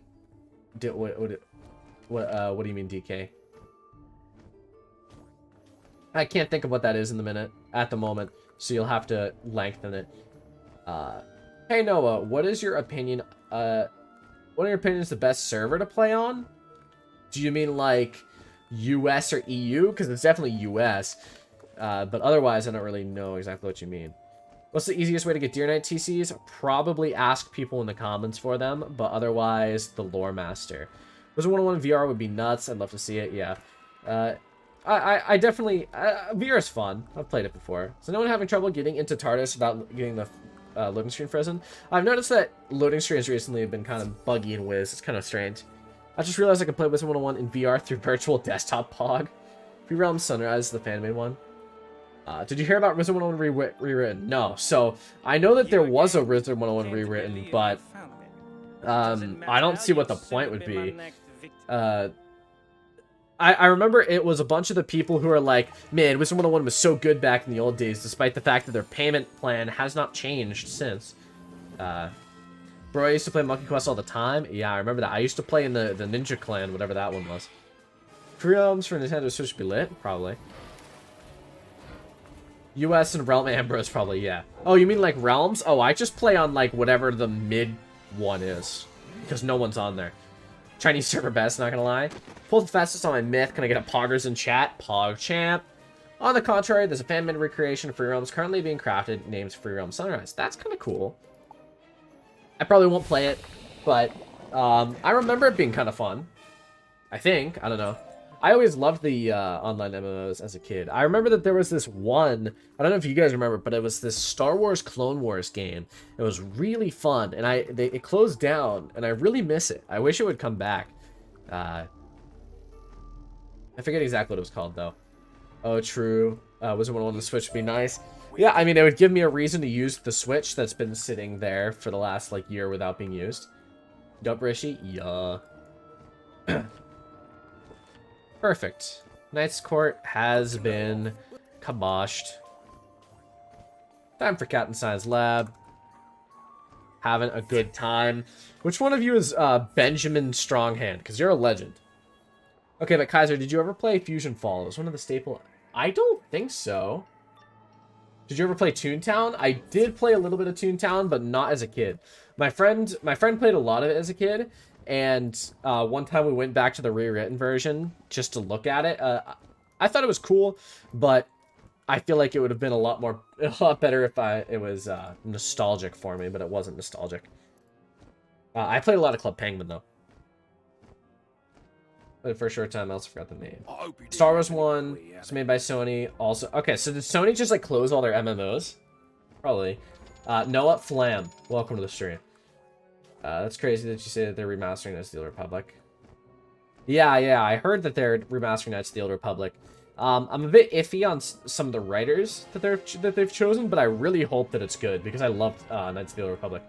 What do you mean DK? I can't think of what that is at the moment, so you'll have to lengthen it. Hey Noah, what is your opinion? What are your opinions the best server to play on? Do you mean like US or EU? Because it's definitely US. But otherwise, I don't really know exactly what you mean. What's the easiest way to get Deer Knight TCs? Probably ask people in the comments for them, but otherwise, the Lore Master. Wizard 101 VR would be nuts. I'd love to see it, yeah. I definitely... VR is fun. I've played it before. So no one having trouble getting into TARDIS without getting the loading screen frozen? I've noticed that loading screens recently have been kind of buggy in Wiz. It's kind of strange. I just realized I could play Wizard 101 in VR through virtual desktop pog. Free Realm Sunrise, the fan-made one. Did you hear about Wizard 101 rewritten? No. So, I know that there was a Wizard 101 rewritten, but I don't see what the point would be. I remember it was a bunch of the people who are like, man, Wizard 101 was so good back in the old days, despite the fact that their payment plan has not changed since. Bro, I used to play Monkey Quest all the time. Yeah, I remember that. I used to play in the Ninja Clan, whatever that one was. Free Realms for Nintendo Switch would be lit? Probably. US and Realm Ambrose, probably, yeah. Oh, you mean like Realms? Oh, I just play on like whatever the mid one is. Because no one's on there. Chinese server best, not gonna lie. Pulled the fastest on my myth. Can I get a poggers in chat? Pog champ. On the contrary, there's a fan-made recreation of Free Realms currently being crafted named Free Realm Sunrise. That's kind of cool. I probably won't play it, but I remember it being kind of fun. I think. I don't know. I always loved the online MMOs as a kid. I remember that there was this one, I don't know if you guys remember, but it was this Star Wars Clone Wars game. It was really fun, and it closed down, and I really miss it. I wish it would come back. I forget exactly what it was called, though. Oh, true. Wizard 101 on the Switch would be nice. Yeah, I mean, it would give me a reason to use the Switch that's been sitting there for the last, like, year without being used. Dope, Rishi? Yeah. Perfect. Knight's Court has been kiboshed. Time for Cat and Science Lab. Having a good time. Which one of you is Benjamin Stronghand? Because you're a legend. Okay, but Kaiser, did you ever play Fusion Fall? It was one of the staple... I don't think so. Did you ever play Toontown? I did play a little bit of Toontown, but not as a kid. My friend played a lot of it as a kid. And one time we went back to the rewritten version just to look at it. I thought it was cool, but I feel like it would have been a lot better if it was nostalgic for me, but it wasn't nostalgic. I played a lot of Club Penguin though. But for a short time, I also forgot the name. Star Wars 1 was made by Sony. Also, okay, so did Sony just like close all their MMOs? Probably. Noah Flam, welcome to the stream. That's crazy that you say that they're remastering Knights of the Old Republic. Yeah, I heard that they're remastering Knights of the Old Republic. I'm a bit iffy on some of the writers that they've chosen, but I really hope that it's good because I loved Knights of the Old Republic.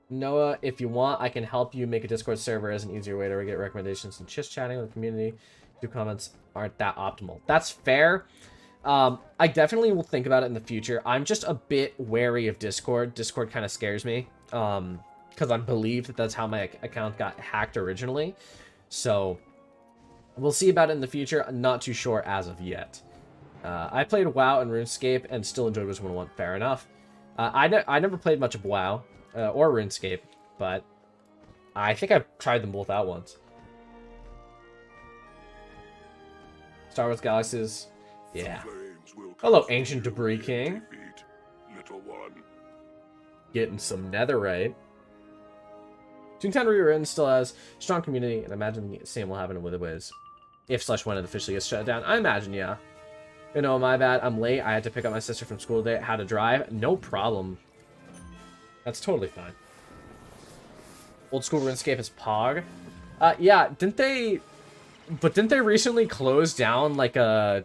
Noah, if you want, I can help you make a Discord server as an easier way to get recommendations and just chatting with the community. Your comments aren't that optimal. That's fair. I definitely will think about it in the future. I'm just a bit wary of Discord. Discord kind of scares me. Because I believe that that's how my account got hacked originally. So, we'll see about it in the future. I'm not too sure as of yet. I played WoW and RuneScape and still enjoyed Wizard 101. Fair enough. I never played much of WoW or RuneScape, but I think I've tried them both out once. Star Wars Galaxies. Yeah. Hello, Ancient Debris King. Getting some netherite. Toontown Rewritten still has strong community, and I imagine the same will happen with the Wiz. If/when it officially gets shut down. I imagine, yeah. You know, my bad. I'm late. I had to pick up my sister from school today. How to drive? No problem. That's totally fine. Old school RuneScape is Pog. Yeah, didn't they recently close down like a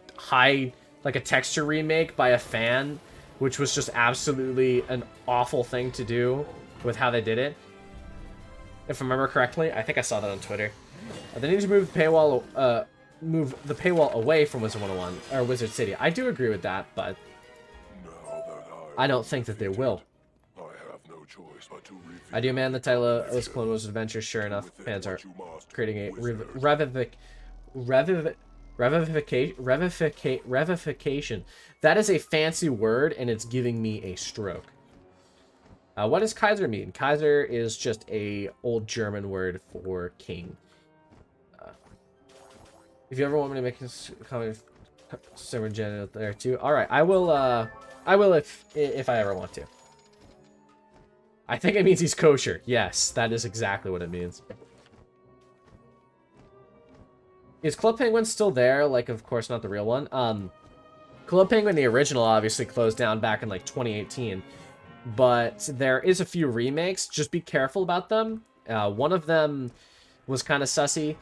texture remake by a fan, which was just absolutely an awful thing to do with how they did it? If I remember correctly, I think I saw that on Twitter. They need to move the paywall away from Wizard 101 or Wizard City. I do agree with that, but I don't think that they will. I do, man. The title of this Clone Wars adventure, sure enough, fans are creating a revivification. That is a fancy word, and it's giving me a stroke. What does Kaiser mean? Kaiser is just a old German word for king. If you ever want me to make a comment, similar genital there too. All right, I will if I ever want to. I think it means he's kosher. Yes, that is exactly what it means. Is Club Penguin still there? Like, of course, not the real one. Club Penguin, the original, obviously closed down back in like 2018. But there is a few remakes. Just be careful about them. One of them was kind of sussy.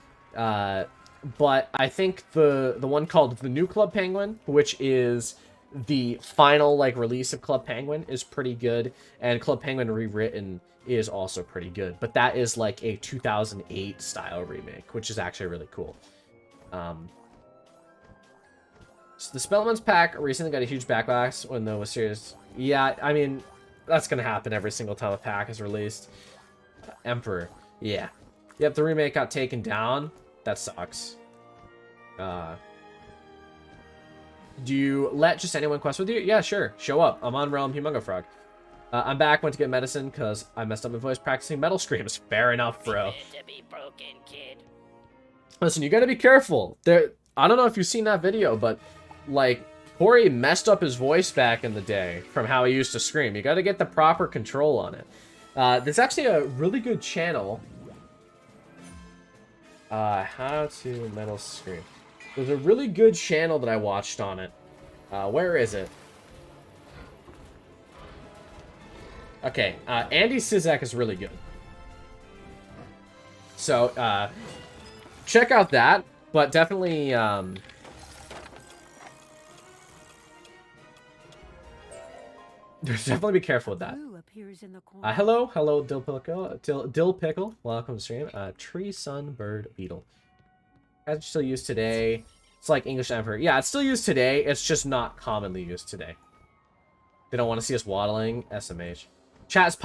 But I think the one called The New Club Penguin, which is the final like release of Club Penguin, is pretty good, and Club Penguin Rewritten is also pretty good. But that is like a 2008 style remake, which is actually really cool. So the Spellman's pack recently got a huge backlash when the series. Yeah, I mean that's gonna happen every single time a pack is released. Emperor, yeah, yep. The remake got taken down. That sucks. Do you let just anyone quest with you? Yeah, sure. Show up. I'm on Realm Humungofrog. I'm back. Went to get medicine because I messed up my voice practicing metal screams. Fair enough, bro. To be broken, kid. Listen, you gotta be careful. I don't know if you've seen that video, but like Corey messed up his voice back in the day from how he used to scream. You gotta get the proper control on it. There's actually a really good channel. How to metal scream. There's a really good channel that I watched on it. Where is it? Okay, Andy Sizek is really good. So, check out that, but definitely, definitely be careful with that. Hello, Dill Pickle. Welcome to stream. Tree Sunbird Beetle. That's still used today. It's like English Emperor. Yeah, it's still used today. It's just not commonly used today. They don't want to see us waddling. SMH. Chat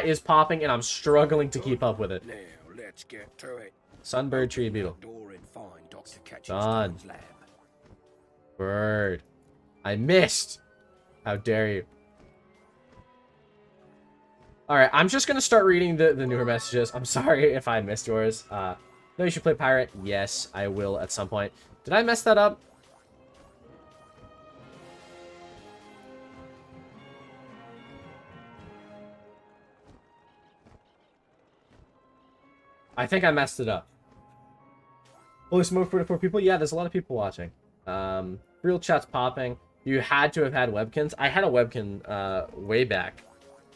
is popping, and I'm struggling to keep up with it. Now, let's get to it. Sunbird Tree Beetle. Sun. Bird. I missed. How dare you. Alright, I'm just going to start reading the newer messages. I'm sorry if I missed yours. No, you should play Pirate. Yes, I will at some point. Did I mess that up? I think I messed it up. Holy smoke, 44 people? Yeah, there's a lot of people watching. Real chat's popping. You had to have had webkins. I had a webkin way back.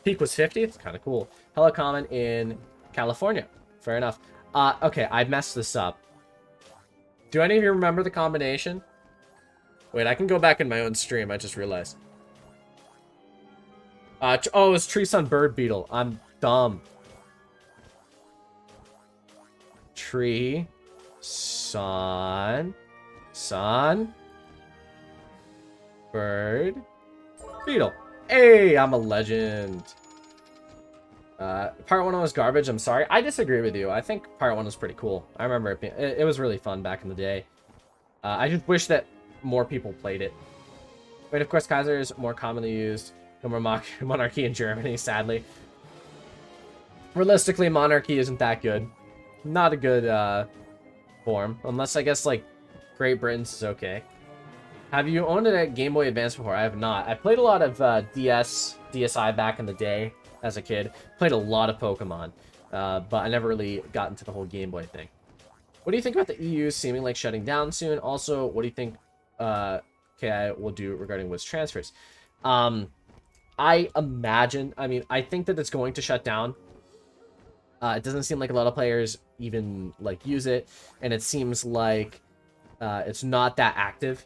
Peak was 50. It's kind of cool. Hello, Common in California. Fair enough. Okay, I messed this up. Do any of you remember the combination? Wait, I can go back in my own stream. I just realized. Oh, it's Tree Sun Bird Beetle. I'm dumb. Tree Sun Bird Beetle. Hey, I'm a legend. Part 1 was garbage. I'm sorry. I disagree with you. I think Part 1 was pretty cool. I remember it was really fun back in the day. I just wish that more people played it. But of course, Kaiser is more commonly used. No more monarchy in Germany, sadly. Realistically, monarchy isn't that good. Not a good form. Unless, I guess, like, Great Britain's is okay. Have you owned a Game Boy Advance before? I have not. I played a lot of DSi back in the day as a kid. Played a lot of Pokemon. But I never really got into the whole Game Boy thing. What do you think about the EU seeming like shutting down soon? Also, what do you think KI will do regarding Wiz transfers? I imagine, I think that it's going to shut down. It doesn't seem like a lot of players even like use it, and it seems like it's not that active.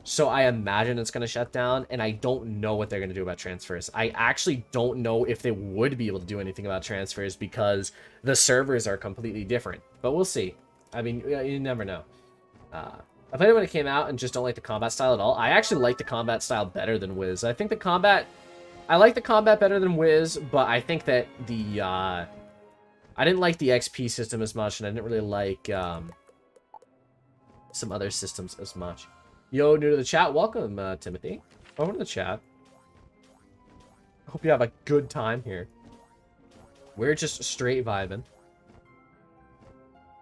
So I imagine it's going to shut down, and I don't know what they're going to do about transfers. I actually don't know if they would be able to do anything about transfers because the servers are completely different. But we'll see. I mean, you never know. I played it when it came out and just don't like the combat style at all. I actually like the combat style better than Wiz. I think the combat I like the combat better than Wiz, but I think that the, I didn't like the XP system as much, and I didn't really like, some other systems as much. Yo, new to the chat, welcome, Timothy. Over to the chat. Hope you have a good time here. We're just straight vibing.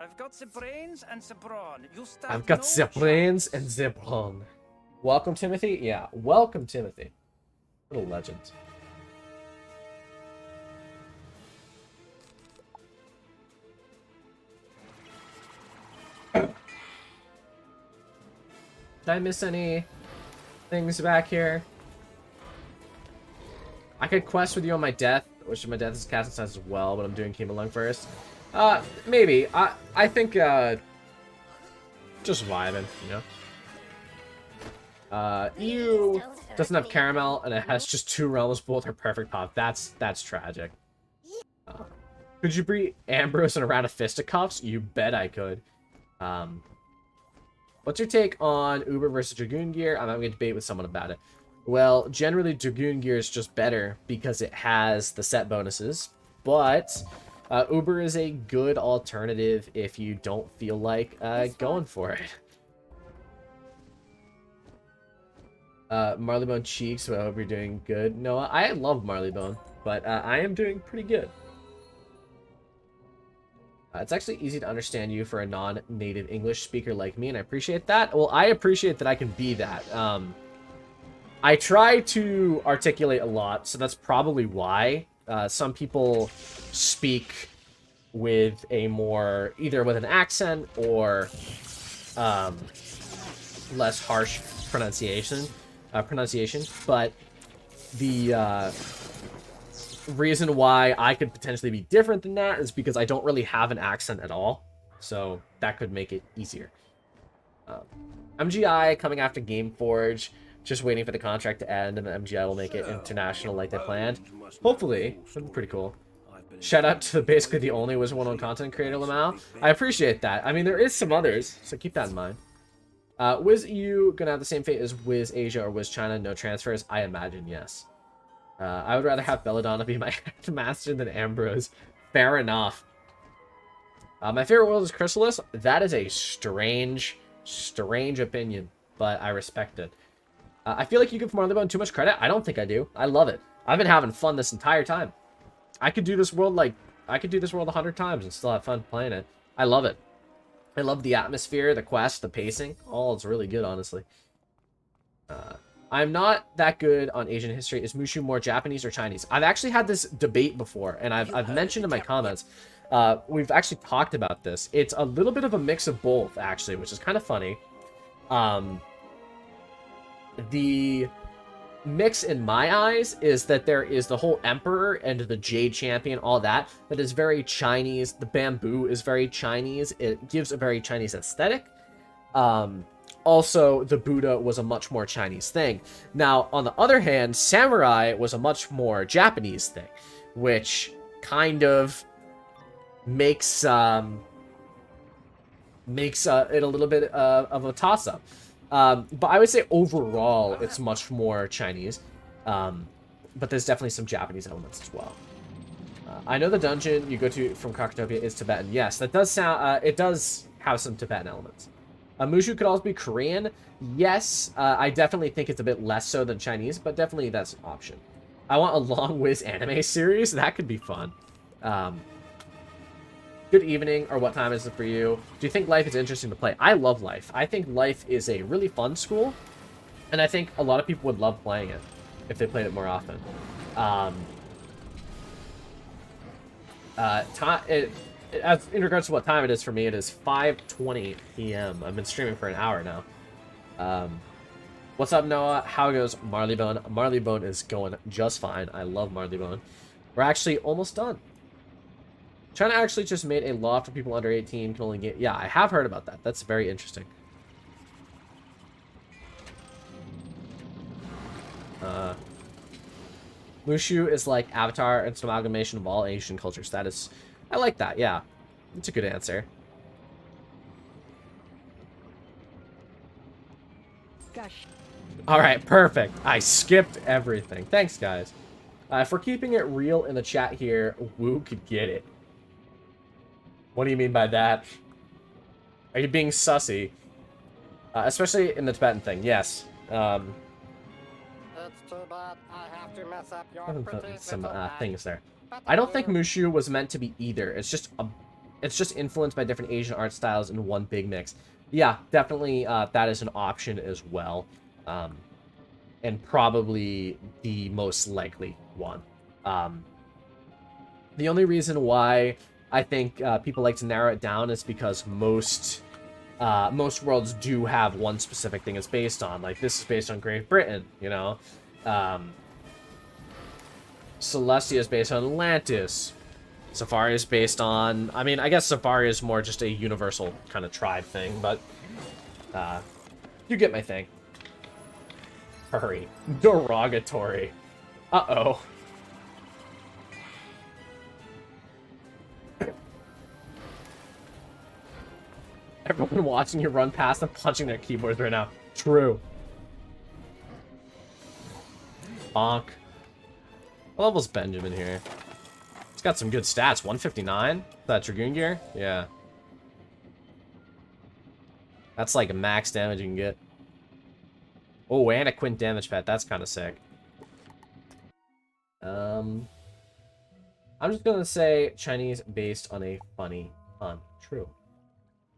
I've got the brains and the brawn. You start I've got no the brains and the brawn. Welcome, Timothy. Yeah, welcome, Timothy. What a legend. Did I miss any things back here? I could quest with you on my death, which my death is casting size as well, but I'm doing Kemalung first. Maybe. I think, just vibing, you know? EU doesn't have caramel, and it has just 2 realms, both are perfect pop. That's tragic. Could you beat Ambrose in a round of fisticuffs? You bet I could. What's your take on Uber versus Dragoon Gear? I'm having a debate with someone about it. Well, generally Dragoon Gear is just better because it has the set bonuses, but Uber is a good alternative if you don't feel like going for it. Marleybone cheeks, so I hope you're doing good. No, I love Marleybone, but I am doing pretty good. It's actually easy to understand you for a non-native English speaker like me, and I appreciate that. Well, I appreciate that I can be that. I try to articulate a lot, so that's probably why. Some people speak with a more, either with an accent or less harsh pronunciation. But the reason why I could potentially be different than that is because I don't really have an accent at all, so that could make it easier. MGI coming after Gameforge, just waiting for the contract to end, and then MGI will make it international like they planned. Hopefully, that'd be pretty cool. Shout out to basically the only Wiz 101 content creator, Lamau. I appreciate that. I mean, there is some others, so keep that in mind. Wiz EU gonna have the same fate as Wiz Asia or Wiz China? No transfers? I imagine yes. I would rather have Belladonna be my master than Ambrose. Fair enough. My favorite world is Chrysalis. That is a strange opinion, but I respect it. I feel like you give Marleybone too much credit. I don't think I do. I love it. I've been having fun this entire time. I could do this world 100 times and still have fun playing it. I love it. I love the atmosphere, the quest, the pacing. All it's really good, honestly. I'm not that good on Asian history. Is Mooshu more Japanese or Chinese? I've actually had this debate before, and I've mentioned in my comments. We've actually talked about this. It's a little bit of a mix of both, actually, which is kind of funny. The mix in my eyes is that there is the whole Emperor and the Jade Champion, all that is very Chinese. The bamboo is very Chinese. It gives a very Chinese aesthetic. Also, the Buddha was a much more Chinese thing. Now, on the other hand, Samurai was a much more Japanese thing, which kind of makes it a little bit of a toss-up. But I would say overall, it's much more Chinese. But there's definitely some Japanese elements as well. I know the dungeon you go to from Krakatopia is Tibetan. Yes, that does sound. It does have some Tibetan elements. Mooshu could also be Korean. Yes, I definitely think it's a bit less so than Chinese, but definitely that's an option. I want a long Wiz anime series. That could be fun. Good evening, or what time is it for you? Do you think Life is interesting to play? I love Life. I think Life is a really fun school, and I think a lot of people would love playing it if they played it more often. As in regards to what time it is for me, it is 5:20 p.m. I've been streaming for an hour now. What's up, Noah? How goes Marleybone? Marleybone is going just fine. I love Marleybone. We're actually almost done. China actually just made a law for people under 18 can only get... Yeah, I have heard about that. That's very interesting. Mooshu is like Avatar. It's an amalgamation of all Asian cultures. That is... I like that, yeah. It's a good answer. Gosh. Alright, perfect. I skipped everything. Thanks, guys. If we're keeping it real in the chat here, Woo could get it. What do you mean by that? Are you being sussy? Especially in the Tibetan thing, yes. It's too bad I have to mess up your pretty Some little life. things there. But I don't think do. Mooshu was meant to be either. It's just influenced by different Asian art styles in one big mix. Yeah, definitely that is an option as well. And probably the most likely one. The only reason why I think people like to narrow it down is because most worlds do have one specific thing it's based on. Like, this is based on Great Britain, you know? Celestia is based on Atlantis. Safari is based on... I mean, I guess Safari is more just a universal kind of tribe thing, but... you get my thing. Hurry. Derogatory. Uh-oh. Everyone watching you run past them punching their keyboards right now. True. Bonk. What level's Benjamin here? He's got some good stats. 159? That Dragoon gear? Yeah. That's like a max damage you can get. Oh, and a quint damage pet. That's kind of sick. I'm just gonna say Chinese based on a funny pun. True.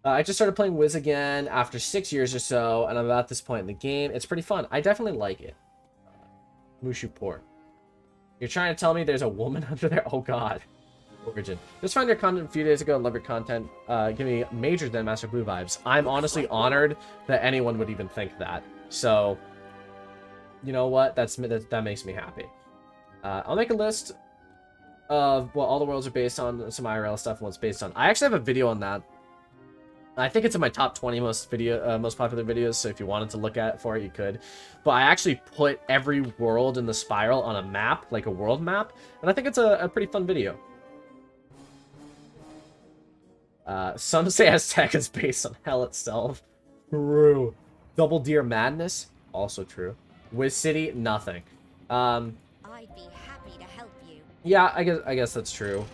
I just started playing Wiz again after 6 years or so, and I'm about this point in the game. It's pretty fun. I definitely like it. Mooshu poor. You're trying to tell me there's a woman under there? Oh god. Origin. Just found your content a few days ago and love your content. Give me major Den Master Blue vibes. I'm honestly honored that anyone would even think that. So, you know what? That makes me happy. I'll make a list of what all the worlds are based on, some IRL stuff, and what's based on. I actually have a video on that. I think it's in my top 20 most popular videos, so if you wanted to look at for it, you could. But I actually put every world in the spiral on a map, like a world map, and I think it's a pretty fun video. Some say Aztec is based on hell itself. True. Double Deer Madness, also true. Wiz City, nothing. I'd be happy to help you. Yeah, I guess that's true.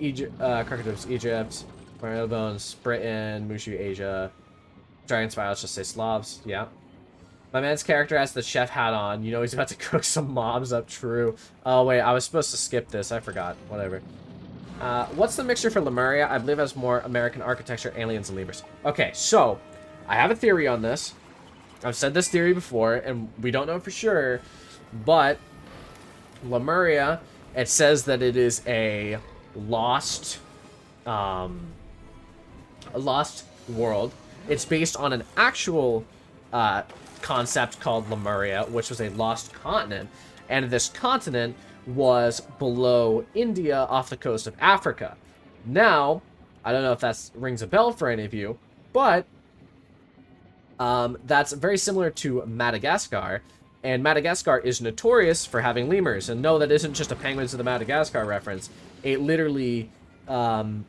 Egypt, Crocodiles, Egypt. Marleybone, Britain, Mooshu, Asia. Dragon Spirals, just say Slavs. Yeah. My man's character has the chef hat on. You know he's about to cook some mobs up. True. Oh, wait. I was supposed to skip this. I forgot. Whatever. What's the mixture for Lemuria? I believe it has more American architecture, aliens, and lemurs. Okay, so I have a theory on this. I've said this theory before, and we don't know for sure. But Lemuria, it says that it is a lost world. It's based on an actual concept called Lemuria, which was a lost continent, and this continent was below India off the coast of Africa. Now, I don't know if that rings a bell for any of you, but that's very similar to Madagascar, and Madagascar is notorious for having lemurs. And no, that isn't just a Penguins of the Madagascar reference. It literally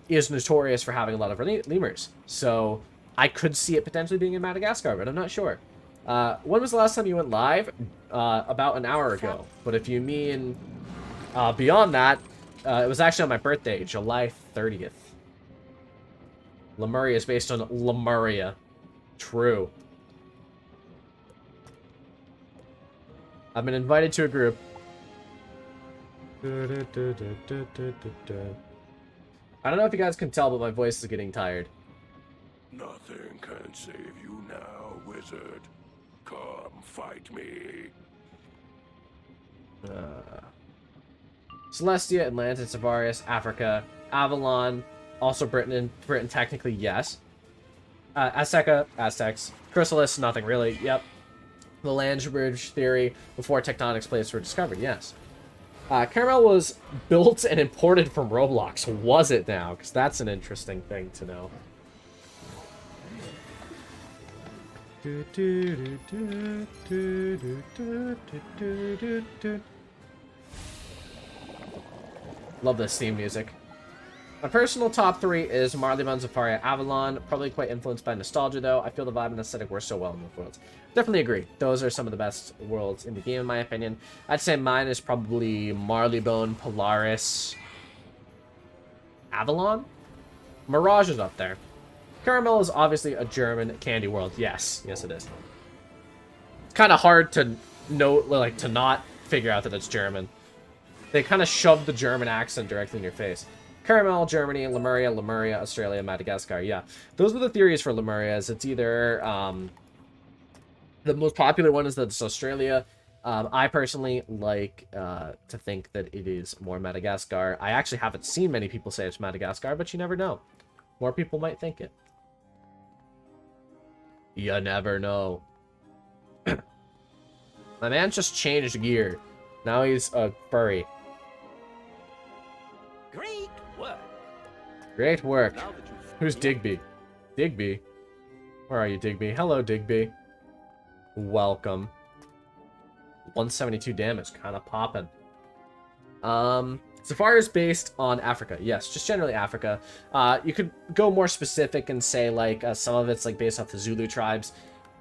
is notorious for having a lot of lemurs. So I could see it potentially being in Madagascar, but I'm not sure. When was the last time you went live? About an hour ago. But if you mean beyond that, it was actually on my birthday, July 30th. Lemuria is based on Lemuria. True. I've been invited to a group. I don't know if you guys can tell, but my voice is getting tired. Nothing can save you now, wizard. Come fight me. Celestia, Atlantis, Avarius, Africa, Avalon, also Britain technically, yes. Azteca, Aztecs. Chrysalis, nothing really, yep. The Land Bridge theory before tectonic plates were discovered, yes. Caramel was built and imported from Roblox. Was it now? Because that's an interesting thing to know. Love this theme music. My personal top 3 is Marleybone, Zafaria, Avalon. Probably quite influenced by nostalgia, though. I feel the vibe and aesthetic work so well in both worlds. Definitely agree. Those are some of the best worlds in the game, in my opinion. I'd say mine is probably Marleybone, Polaris, Avalon. Mirage is up there. Caramel is obviously a German candy world. Yes. Yes, it is. It's kind of hard to know, like, to not figure out that it's German. They kind of shoved the German accent directly in your face. Caramel, Germany, Lemuria, Australia, Madagascar. Yeah, those are the theories for Lemuria. It's either the most popular one is that it's Australia. I personally like to think that it is more Madagascar. I actually haven't seen many people say it's Madagascar, but you never know. More people might think it. You never know. My man just changed gear. Now he's a furry. Great work. Great work. Now that you've Who's Digby? Digby? Where are you, Digby? Hello, Digby. Welcome. 172 damage. Kind of popping. Safari is based on Africa. Yes, just generally Africa. You could go more specific and say, like, some of it's, like, based off the Zulu tribes,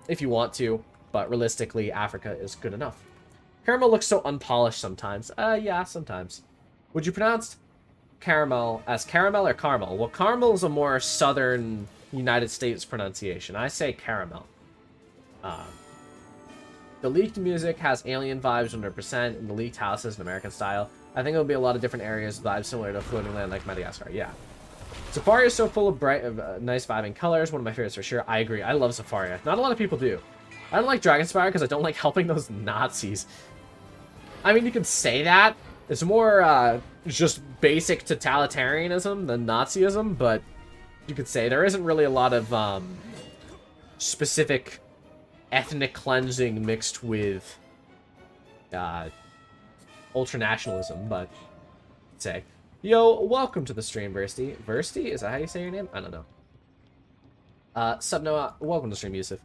if you want to. But realistically, Africa is good enough. Caramel looks so unpolished sometimes. Yeah, sometimes. Would you pronounce caramel as caramel or caramel? Well, caramel is a more southern United States pronunciation. I say caramel. The leaked music has alien vibes 100%, and the leaked house is an American style. I think it'll be a lot of different areas, vibes similar to Floating Land like Madagascar. Yeah. Safari is so full of bright, nice vibing colors. One of my favorites for sure. I agree. I love Safari. Not a lot of people do. I don't like Dragonspire because I don't like helping those Nazis. I mean, you can say that. It's more just basic totalitarianism than Nazism, but you could say there isn't really a lot of specific ethnic cleansing mixed with ultranationalism, but say, yo, welcome to the stream, Versty. Versty? Is that how you say your name? I don't know. Subnoah, welcome to the stream, Yusuf.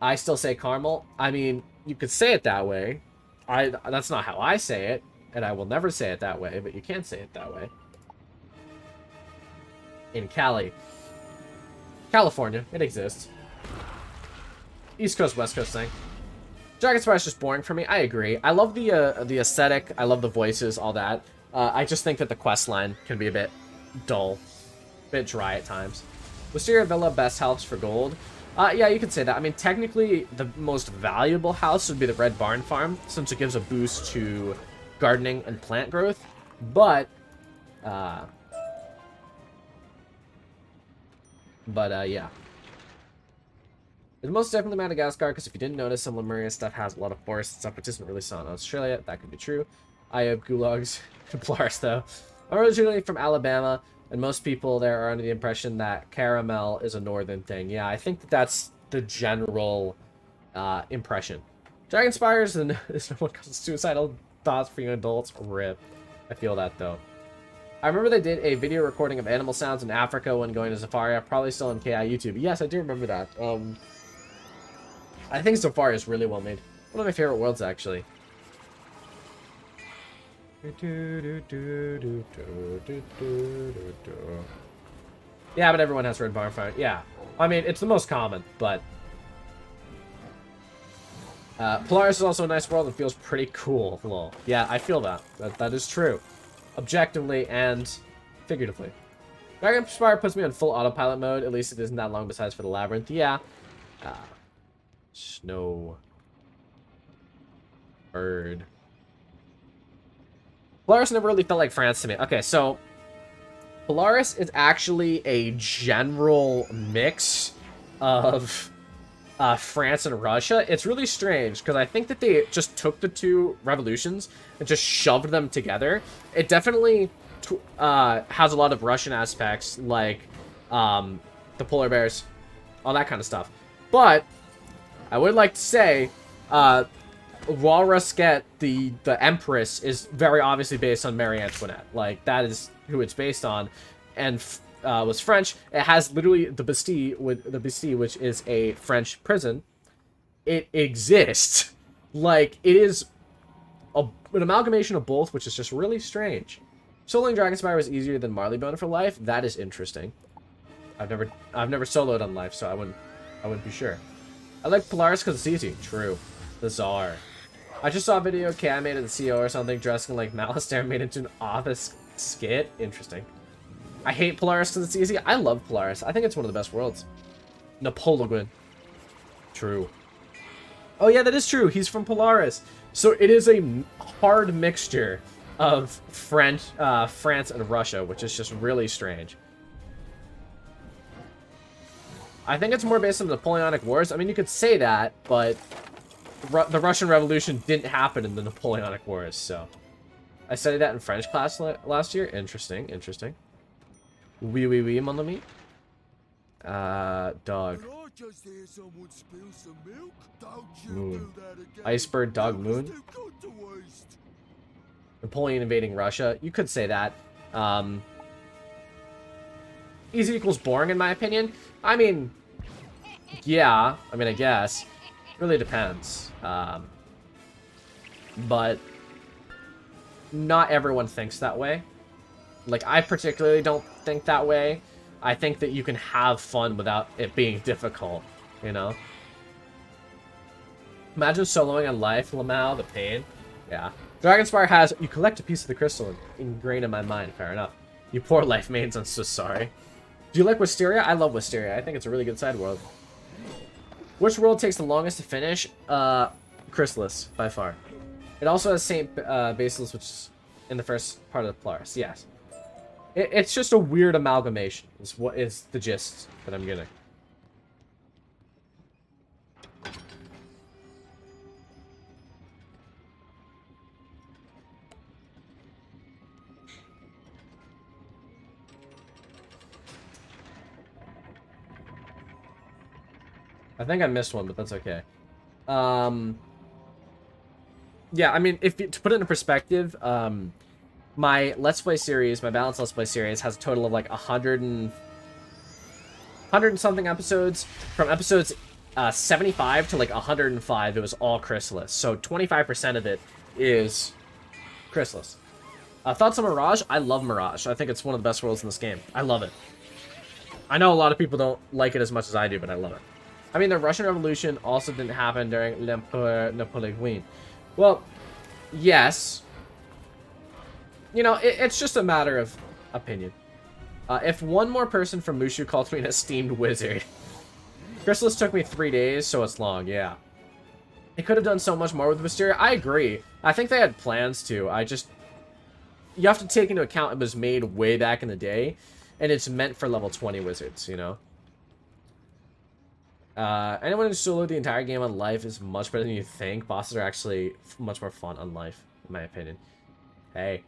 I still say caramel. I mean, you could say it that way. That's not how I say it, and I will never say it that way, but you can say it that way. In Cali. California, it exists. East Coast, West Coast thing. Dragonspire is just boring for me. I agree. I love the aesthetic. I love the voices, all that. I just think that the quest line can be a bit dull. A bit dry at times. Wisteria Villa, best house for gold. Yeah, you could say that. I mean, technically, the most valuable house would be the Red Barn Farm, since it gives a boost to gardening and plant growth. But, yeah. It's most definitely Madagascar, because if you didn't notice, some Lemuria stuff has a lot of forest and stuff, which isn't really saw in Australia. That could be true. I have gulags. Polaris, though. I'm originally from Alabama, and most people there are under the impression that caramel is a northern thing. Yeah, I think that that's the general impression. Dragonspire is no one causes suicidal thoughts for young adults. RIP. I feel that, though. I remember they did a video recording of animal sounds in Africa when going to Safari. Probably still on KI YouTube. Yes, I do remember that. I think Safari is really well made. One of my favorite worlds, actually. Yeah, but everyone has Red Barn Farm. Yeah. I mean, it's the most common, but... Polaris is also a nice world and feels pretty cool. Lol. Yeah, I feel that. That is true. Objectively and figuratively. Dragonspire puts me on full autopilot mode. At least it isn't that long besides for the labyrinth. Yeah. Snow. Bird. Polaris never really felt like France to me. Okay, so Polaris is actually a general mix of France and Russia. It's really strange because I think that they just took the two revolutions and just shoved them together. It definitely has a lot of Russian aspects, like the polar bears, all that kind of stuff. But I would like to say, Walrusquette, the Empress, is very obviously based on Marie Antoinette. Like, that is who it's based on, and was French. It has literally the Bastille, which is a French prison. It exists. Like, it is an amalgamation of both, which is just really strange. Soloing Dragonspire was easier than Marleybone for life. That is interesting. I've never soloed on life, so I wouldn't be sure. I like Polaris because it's easy. True. The Czar. I just saw a video Cam made of the CEO or something dressing like Malistaire made into an office skit. Interesting. I hate Polaris because it's easy. I love Polaris. I think it's one of the best worlds. Napoleon. True. Oh yeah, that is true. He's from Polaris. So it is a hard mixture of France and Russia, which is just really strange. I think it's more based on the Napoleonic Wars. I mean, you could say that, but the Russian Revolution didn't happen in the Napoleonic Wars, so. I studied that in French class last year. Interesting, interesting. Oui, oui, oui, mon ami. Dog. Moon. Iceberg, dog, moon. Napoleon invading Russia. You could say that. Easy equals boring, in my opinion. I mean, yeah. I mean, I guess. Really depends. But not everyone thinks that way. Like, I particularly don't think that way. I think that you can have fun without it being difficult, you know? Imagine soloing on life, Lamau, the pain. Yeah. Dragonspire has, you collect a piece of the crystal ingrained in my mind. Fair enough. You poor life mains, I'm so sorry. Do you like Wisteria? I love Wisteria. I think it's a really good side world. Which world takes the longest to finish? Chrysalis, by far. It also has Saint Basil's, which is in the first part of the Polaris. Yes. It's just a weird amalgamation, is what is the gist that I'm getting. I think I missed one, but that's okay. Yeah, I mean, to put it in perspective, my Let's Play series, my Balanced Let's Play series, has a total of like 100 and something episodes. From episodes 75 to like 105, it was all Chrysalis. So 25% of it is Chrysalis. Thoughts on Mirage? I love Mirage. I think it's one of the best worlds in this game. I love it. I know a lot of people don't like it as much as I do, but I love it. I mean, the Russian Revolution also didn't happen during l'Empereur Napoleon. Well, yes. You know, it's just a matter of opinion. If one more person from Mooshu called me an esteemed wizard. Chrysalis took me 3 days, so it's long, yeah. They could have done so much more with Wisteria. I agree. I think they had plans to. You have to take into account it was made way back in the day, and it's meant for level 20 wizards, you know? Anyone who soloed the entire game on life is much better than you think. Bosses are actually much more fun on life, in my opinion. Hey.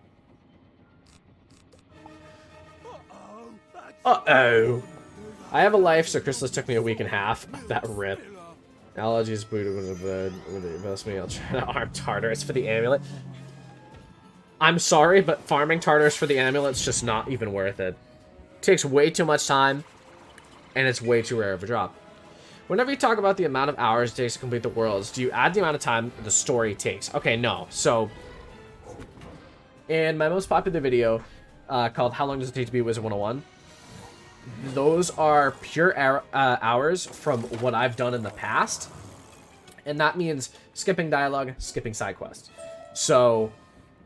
Uh-oh. I have a life, so Chrysalis took me a week and a half. That rip. Allergies booted with a bed. With the invest me, I'll try to arm Tartarus for the amulet. I'm sorry, but farming Tartarus for the amulet's just not even worth it. Takes way too much time, and it's way too rare of a drop. Whenever you talk about the amount of hours it takes to complete the worlds, do you add the amount of time the story takes? Okay, no. So, in my most popular video, called How Long Does It Take to Be a Wizard 101, those are pure hours from what I've done in the past. And that means skipping dialogue, skipping side quests. So,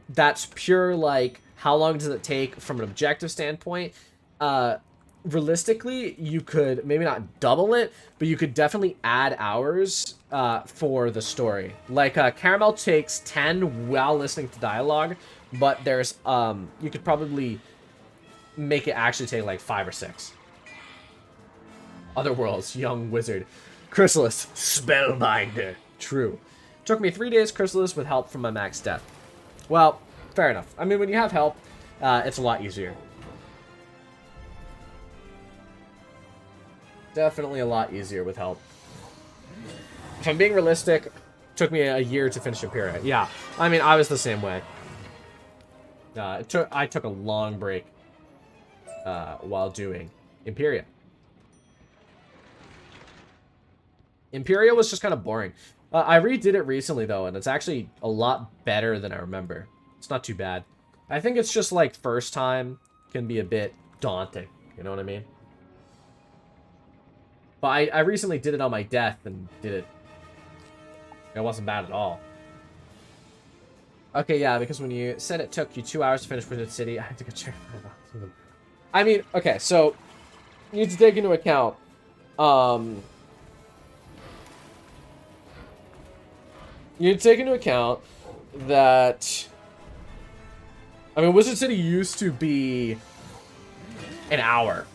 that's pure, like, how long does it take from an objective standpoint? Realistically, you could maybe not double it, but you could definitely add hours for the story. Like, Caramel takes 10 while listening to dialogue, but there's, you could probably make it actually take like 5 or 6. Other worlds, young wizard. Chrysalis, spellbinder. True. Took me 3 days Chrysalis with help from my max death. Well, fair enough. I mean, when you have help, it's a lot easier. Definitely a lot easier with help. If I'm being realistic, it took me a year to finish Imperia. Yeah, I mean, I was the same way. I took a long break while doing Imperia. Imperia was just kind of boring. I redid it recently, though, and it's actually a lot better than I remember. It's not too bad. I think it's just like first time can be a bit daunting. You know what I mean? But I recently did it on my death and did it. It wasn't bad at all. Okay, yeah, because when you said it took you 2 hours to finish Wizard City, I had to go check. I mean, okay, so you need to take into account, you need to take into account that, I mean, Wizard City used to be an hour,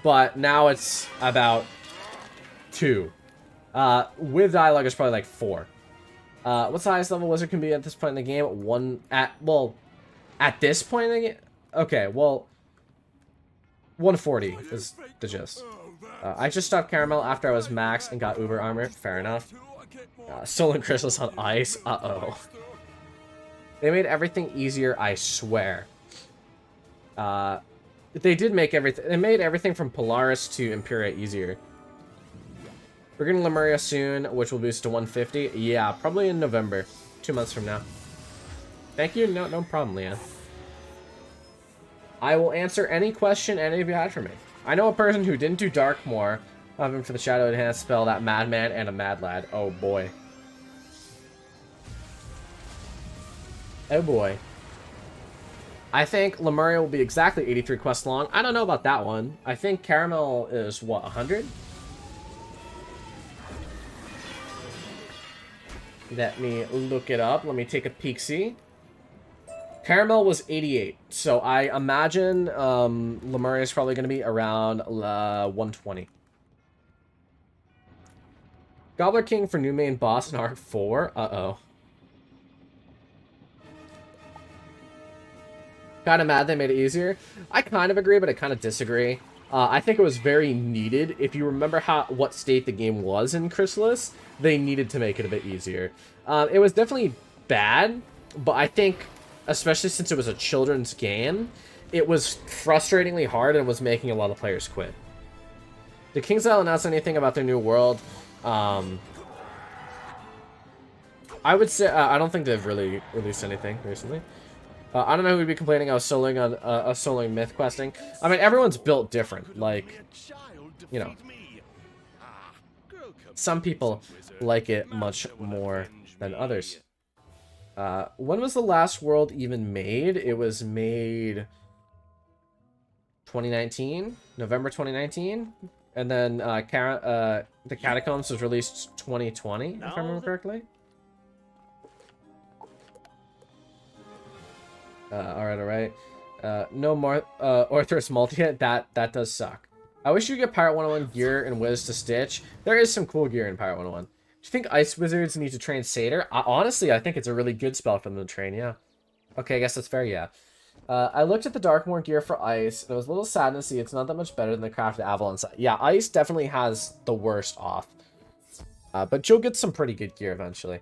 but now it's about 2. With dialogue, it's probably like 4. What's the highest level wizard can be at this point in the game? At this point in the game? Okay, well, 140 is the gist. I just stopped Caramel after I was max and got Uber armor. Fair enough. Stolen crystals on ice. Uh-oh. They made everything easier, I swear. They did make everything. They made everything from Polaris to Imperia easier. We're getting Lemuria soon, which will boost to 150. Yeah, probably in November. 2 months from now. Thank you. No problem, Leanne. I will answer any question any of you had for me. I know a person who didn't do Darkmoor, hoping for the Shadow Enhanced spell, that Madman and a Mad Lad. Oh boy. Oh boy. I think Lemuria will be exactly 83 quests long. I don't know about that one. I think Caramel is, what, 100? Let me look it up. Let me take a peek-see. Caramel was 88, so I imagine Lemuria is probably going to be around 120. Gobbler King for new main boss in Arc 4? Uh-oh. Kind of mad they made it easier. I kind of agree, but I kind of disagree. I think it was very needed. If you remember what state the game was in Chrysalis, they needed to make it a bit easier. It was definitely bad, but I think, especially since it was a children's game, it was frustratingly hard and was making a lot of players quit. Did KingsIsle announce anything about their new world? I would say, I don't think they've really released anything recently. I don't know who would be complaining I was soloing on soloing myth questing. I mean, everyone's built different. Like, you know, some people like it much more than others. When was the last world even made? It was made 2019, November 2019, and then the Catacombs was released 2020, if I remember correctly. Alright. No more Orthrus multi yet. That does suck. I wish you could get Pirate 101 gear and Wiz to Stitch. There is some cool gear in Pirate 101. Do you think Ice Wizards need to train Satyr? Honestly, I think it's a really good spell for them to train, yeah. Okay, I guess that's fair, yeah. I looked at the Darkmoor gear for Ice, and it was a little sad to see it's not that much better than the Crafted Avalon side. Yeah, Ice definitely has the worst off. But you'll get some pretty good gear eventually.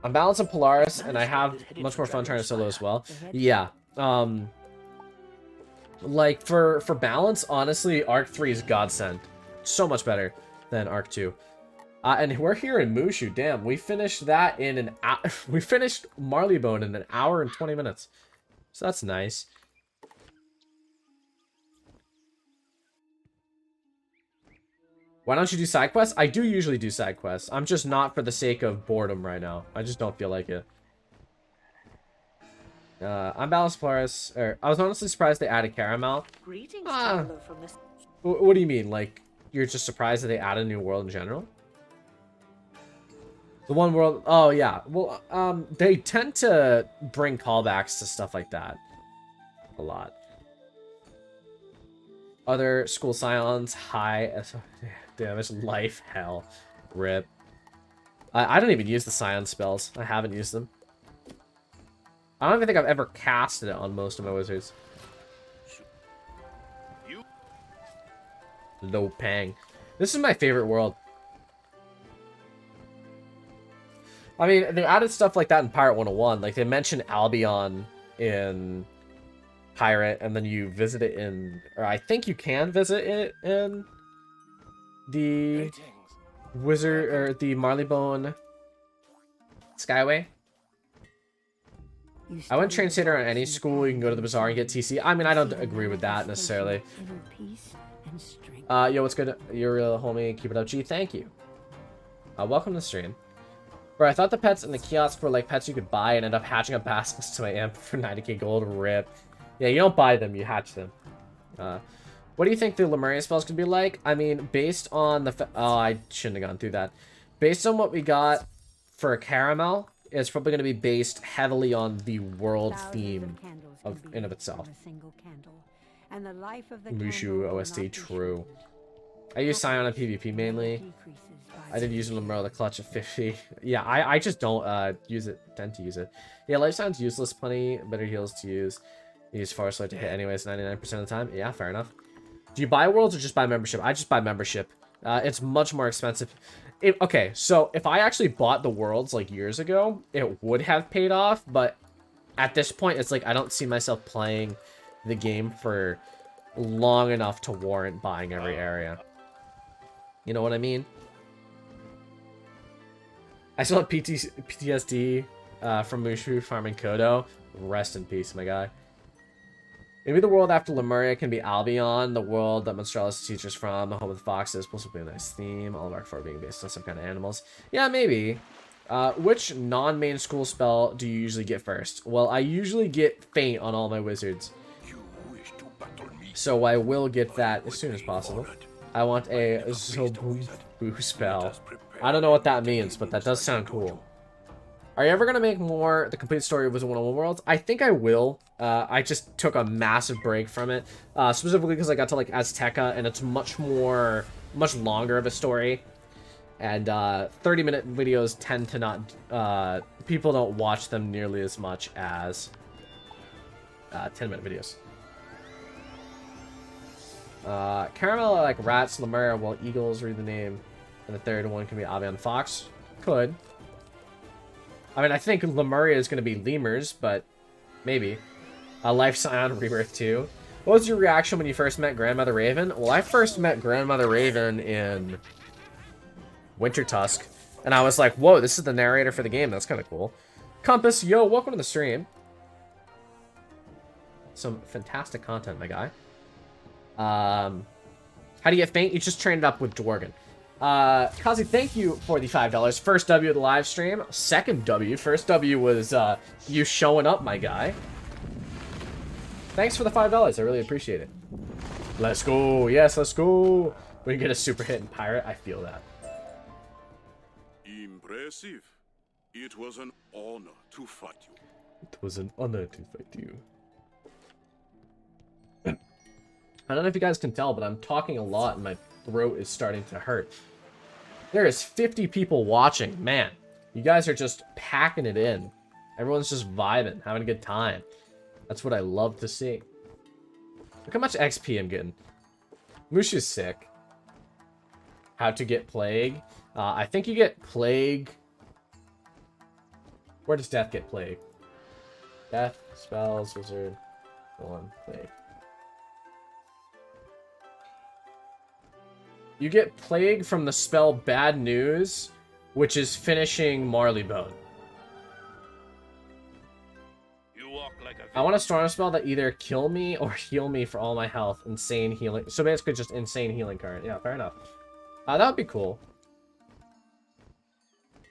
I'm balancing Polaris, and I have much more fun trying to solo as well. Yeah. Like, for balance, honestly, Arc 3 is godsend. So much better than Arc 2. And we're here in Mooshu. Damn, we finished that in an hour. We finished Marleybone in an hour and 20 minutes. So that's nice. Why don't you do side quests? I do usually do side quests. I'm just not for the sake of boredom right now. I just don't feel like it. I'm balanced Polaris. I was honestly surprised they added Caramel. Greetings, traveler from this. What do you mean? Like, you're just surprised that they added a new world in general? The one world... Oh, yeah. Well, they tend to bring callbacks to stuff like that. A lot. Other school scions, high damage, life, hell, rip. I don't even use the scion spells. I haven't used them. I don't even think I've ever casted it on most of my wizards. Low Pang. This is my favorite world. I mean, they added stuff like that in Pirate 101. Like, they mentioned Albion in Pirate, and then you visit it in... Or I think you can visit it in the Wizard... Or the Marleybone Skyway. I wouldn't train Satyr on any school. You can go to the bazaar and get TC. I mean, I don't agree with that necessarily. Yo, what's good? You're a real homie. Keep it up, G. Thank you. Welcome to the stream. Bro, I thought the pets in the kiosk were like pets you could buy and end up hatching up baskets to my amp for 90k gold. Rip. Yeah, you don't buy them, you hatch them. What do you think the Lemurian spell's gonna be like? I mean, based on the... Oh, I shouldn't have gone through that. Based on what we got for Caramel, it's probably gonna be based heavily on the world theme in of itself. Mooshu OST, true. I use Scion on PvP mainly. I did use Lemur the clutch at 50. Yeah, I just don't tend to use it. Yeah, Life Science useless, plenty better heals to use. Use Far Slow to hit anyways 99% of the time. Yeah, fair enough. Do you buy worlds or just buy membership? I just buy membership. It's much more expensive. Okay, so if I actually bought the worlds like years ago, it would have paid off, but at this point, it's like I don't see myself playing the game for long enough to warrant buying every area. You know what I mean? I still have PTSD from Mooshu farming Kodo. Rest in peace, my guy. Maybe the world after Lemuria can be Albion, the world that Monstralis teaches from, the home of the foxes. Supposed to be a nice theme. All of our far being based on some kind of animals. Yeah, maybe. Which non-main school spell do you usually get first? Well, I usually get Faint on all my wizards. So I will get that as soon as possible. I want a Zobu spell. I don't know what that means, but that does sound cool. Are you ever going to make more the complete story of Wizard 101 Worlds? I think I will. I just took a massive break from it. Specifically because I got to like Azteca, and it's much longer of a story. And 30-minute videos tend to not... people don't watch them nearly as much as 10-minute videos. Caramel are like rats, Lemuria, while eagles read the name. And the third one can be Avian Fox. Could. I mean, I think Lemuria is going to be lemurs, but maybe. Life Scion Rebirth 2. What was your reaction when you first met Grandmother Raven? Well, I first met Grandmother Raven in Winter Tusk. And I was like, whoa, this is the narrator for the game. That's kind of cool. Compass, yo, welcome to the stream. Some fantastic content, my guy. How do you get Faint? You just train it up with Dworgen. Kazi, thank you for the $5. First W of the live stream. Second W. First W was you showing up, my guy. Thanks for the $5. I really appreciate it. Let's go. Yes, let's go. We can get a super hit in Pirate. I feel that. Impressive. It was an honor to fight you. It was an honor to fight you. I don't know if you guys can tell, but I'm talking a lot and my throat is starting to hurt. There is 50 people watching. Man, you guys are just packing it in. Everyone's just vibing, having a good time. That's what I love to see. Look how much XP I'm getting. Mooshu's sick. How to get Plague. I think you get Plague. Where does Death get Plague? Death, Spells, Wizard, Villain, Plague. You get Plague from the spell Bad News, which is finishing Marleybone. You walk like a I want a storm spell that either kill me or heal me for all my health. Insane healing. So basically just insane healing current. Yeah, fair enough. That would be cool.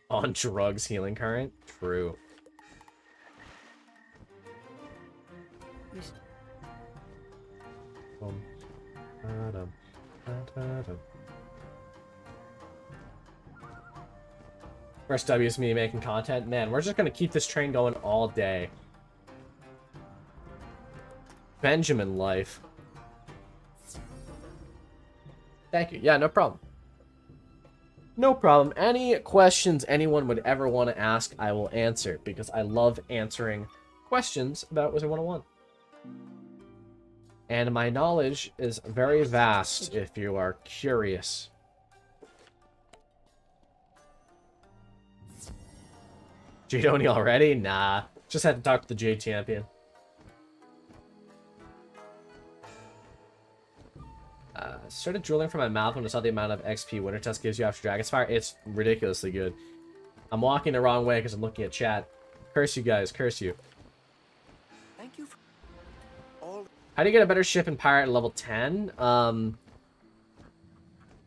On drugs healing current? True. First W is me making content. Man, we're just gonna keep this train going all day. Benjamin life. Thank you. Yeah, no problem. No problem. Any questions anyone would ever want to ask, I will answer, because I love answering questions about Wizard 101. And my knowledge is very vast if you are curious. Jade Oni already? Nah. Just had to talk to the Jade Champion. Started drooling from my mouth when I saw the amount of XP Winter Tusk gives you after Dragon's Fire. It's ridiculously good. I'm walking the wrong way because I'm looking at chat. Curse you guys. Curse you. How do you get a better ship in Pirate at level 10?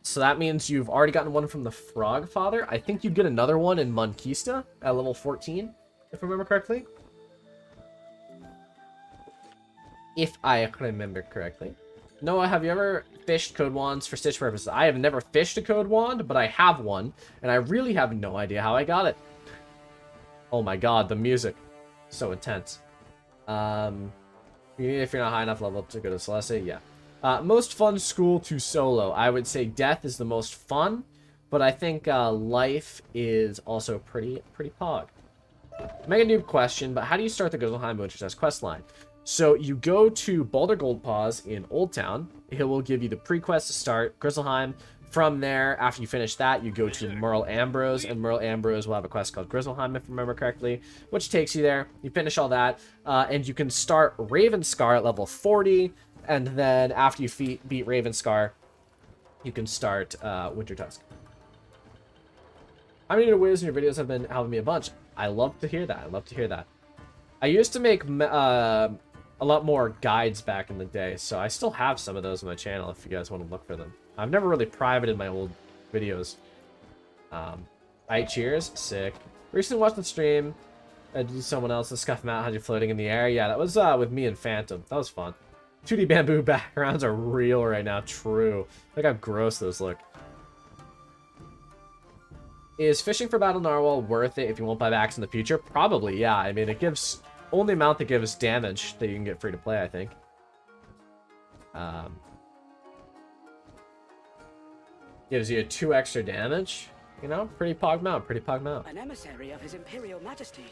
So that means you've already gotten one from the Frog Father. I think you'd get another one in Monquista at level 14, if I remember correctly. If I remember correctly. Noah, have you ever fished code wands for Stitch purposes? I have never fished a code wand, but I have one, and I really have no idea how I got it. Oh my god, the music. So intense. If you're not high enough level to go to Celeste, yeah. Most fun school to solo. I would say Death is the most fun, but I think Life is also pretty pog. Mega noob question, but how do you start the Grizzleheim Winter's quest line? So you go to Baldur Goldpaws in Old Town. He will give you the pre-quest to start Grizzleheim. From there, after you finish that, you go to Merle Ambrose, and Merle Ambrose will have a quest called Grizzleheim, if I remember correctly, which takes you there. You finish all that, and you can start Ravenscar at level 40, and then after you beat Ravenscar, you can start Winter Tusk. How many new ways in your videos have been helping me a bunch? I love to hear that. I love to hear that. I used to make a lot more guides back in the day, so I still have some of those on my channel if you guys want to look for them. I've never really privated my old videos. Alright, cheers. Sick. Recently watched the stream. I did someone else to scuff out had you floating in the air. Yeah, that was with me and Phantom. That was fun. 2D bamboo backgrounds are real right now. True. Look how gross those look. Is fishing for Battle Narwhal worth it if you won't buy backs in the future? Probably, yeah. I mean, it gives... only amount that gives damage that you can get free to play, I think. Gives you 2 extra damage. You know, pretty pog mount, pretty pog mount. An emissary of His Imperial Majesty.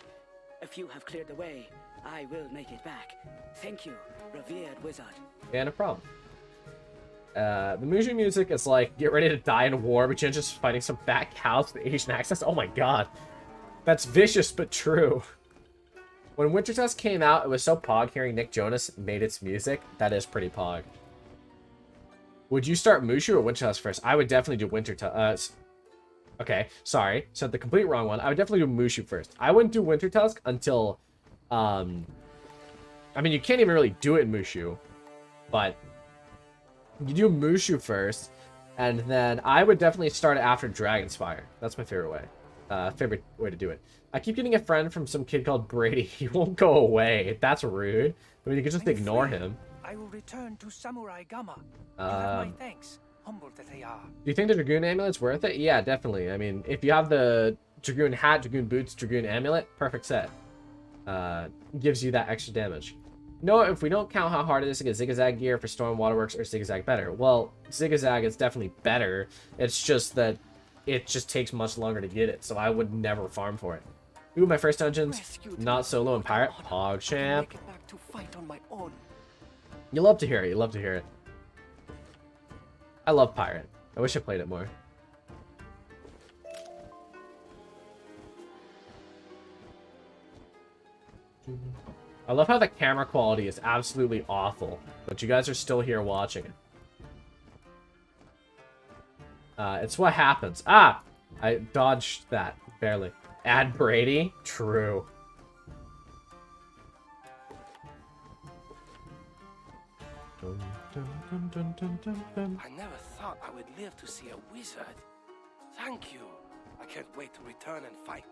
If you have cleared the way, I will make it back. Thank you, revered wizard. Yeah, no problem. The Mooshu music is like, get ready to die in war, but you're just fighting some fat cows with Asian accents. Oh my god. That's vicious, but true. When Winter Tusk came out, it was so pog hearing Nick Jonas made its music. That is pretty pog. Would you start Mooshu or Winter Tusk first? I would definitely do Winter Tusk. Okay, sorry. Said the complete wrong one. I would definitely do Mooshu first. I wouldn't do Winter Tusk until... I mean, you can't even really do it in Mooshu. But... you do Mooshu first. And then I would definitely start it after Dragonspire. That's my favorite way. Favorite way to do it. I keep getting a friend from some kid called Brady. He won't go away. That's rude. I mean, you can just ignore him. I will return to Samurai Gama. You have my thanks, humble that they are. Do you think the Dragoon Amulet's worth it? Yeah, definitely. I mean, if you have the Dragoon Hat, Dragoon Boots, Dragoon Amulet, perfect set. Gives you that extra damage. No, if we don't count how hard it is to get Zigzag gear for Storm Waterworks or Zigzag better. Well, Zigzag is definitely better. It's just that it just takes much longer to get it, so I would never farm for it. Ooh, my first dungeons, not solo and pirate. Pog champ. You love to hear it. You love to hear it. I love pirate. I wish I played it more. I love how the camera quality is absolutely awful, but you guys are still here watching it. It's what happens. Ah! I dodged that, barely. Add Brady? True. I never thought I would live to see a wizard. Thank you. I can't wait to return and fight.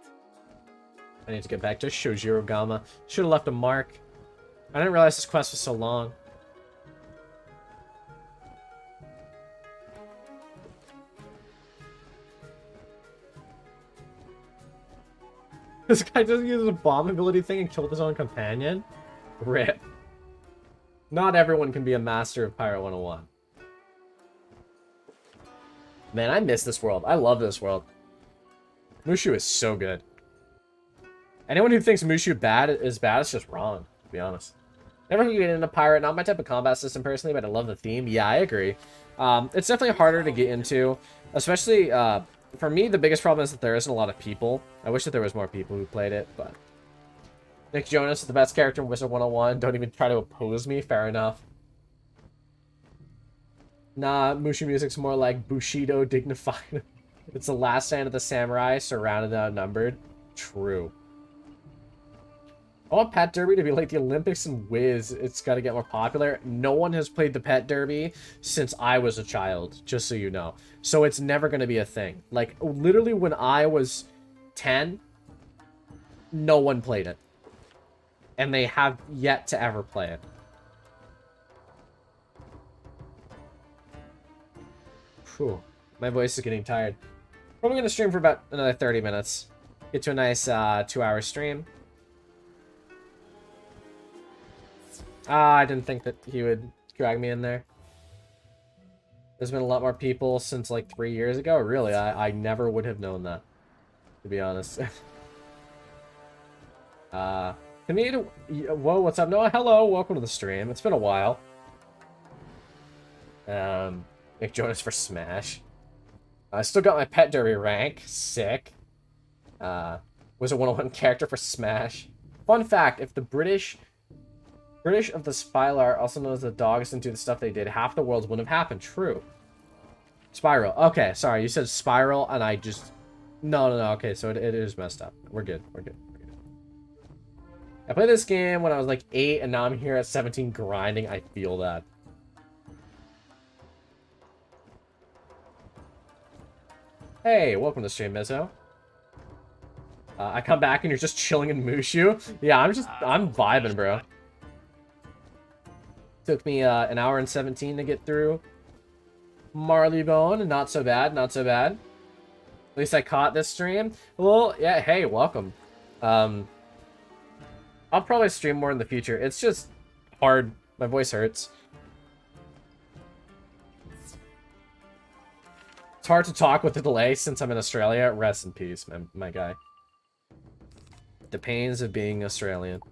I need to get back to Shojiro Gama. Should have left a mark. I didn't realize this quest was so long. This guy doesn't use a bomb ability thing and killed his own companion? Rip. Not everyone can be a master of Pirate 101. Man, I miss this world. I love this world. Mooshu is so good. Anyone who thinks Mooshu is bad is just wrong, to be honest. Never can get into Pirate, not my type of combat system personally, but I love the theme. Yeah, I agree. It's definitely harder to get into, especially, for me, the biggest problem is that there isn't a lot of people. I wish that there was more people who played it, but... Nick Jonas is the best character in Wizard 101. Don't even try to oppose me. Fair enough. Nah, Mooshu music's more like Bushido, dignified. It's the last stand of the samurai, surrounded and outnumbered. True. I want Pet Derby to be like the Olympics and Wiz. It's got to get more popular. No one has played the Pet Derby since I was a child, just so you know. So it's never going to be a thing. Like, literally when I was 10, no one played it. And they have yet to ever play it. Whew. My voice is getting tired. Probably going to stream for about another 30 minutes. Get to a nice 2-hour stream. I didn't think that he would drag me in there. There's been a lot more people since like 3 years ago. Really, I never would have known that, to be honest. Whoa, what's up, Noah? Hello, welcome to the stream. It's been a while. Nick Jonas for Smash. I still got my Pet Derby rank. Sick. Was a 101 character for Smash. Fun fact, if the British of the Spylar, also known as the dogs, didn't do the stuff they did, half the worlds wouldn't have happened. True. Spiral. Okay, sorry, you said Spiral, and I just... No, okay, so it is messed up. We're good. I played this game when I was like 8, and now I'm here at 17 grinding. I feel that. Hey, welcome to the stream, Mizzo. I come back and you're just chilling in Mooshu. Yeah, I'm vibing, bro. Took me an hour and 17 to get through Marleybone. Not so bad, not so bad. At least I caught this stream. Well, yeah, hey, welcome. I'll probably stream more in the future. It's just hard. My voice hurts. It's hard to talk with the delay since I'm in Australia. Rest in peace, my guy. The pains of being Australian,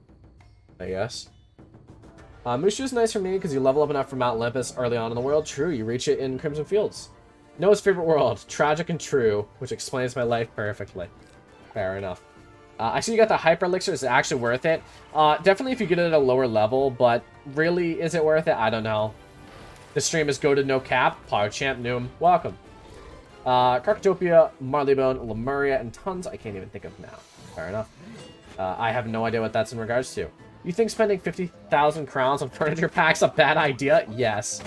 I guess. Mooshu is nice for me because you level up enough for Mount Olympus early on in the world. True, you reach it in Crimson Fields. Noah's favorite world, tragic and true, which explains my life perfectly. Fair enough. I see you got the Hyper Elixir. Is it actually worth it? Definitely if you get it at a lower level, but really, is it worth it? I don't know. The stream is Go to No Cap, PogChamp, Noom, welcome. Carcatopia, Marleybone, Lemuria, and tons I can't even think of now. Fair enough. I have no idea what that's in regards to. You think spending 50,000 crowns on furniture packs a bad idea? Yes.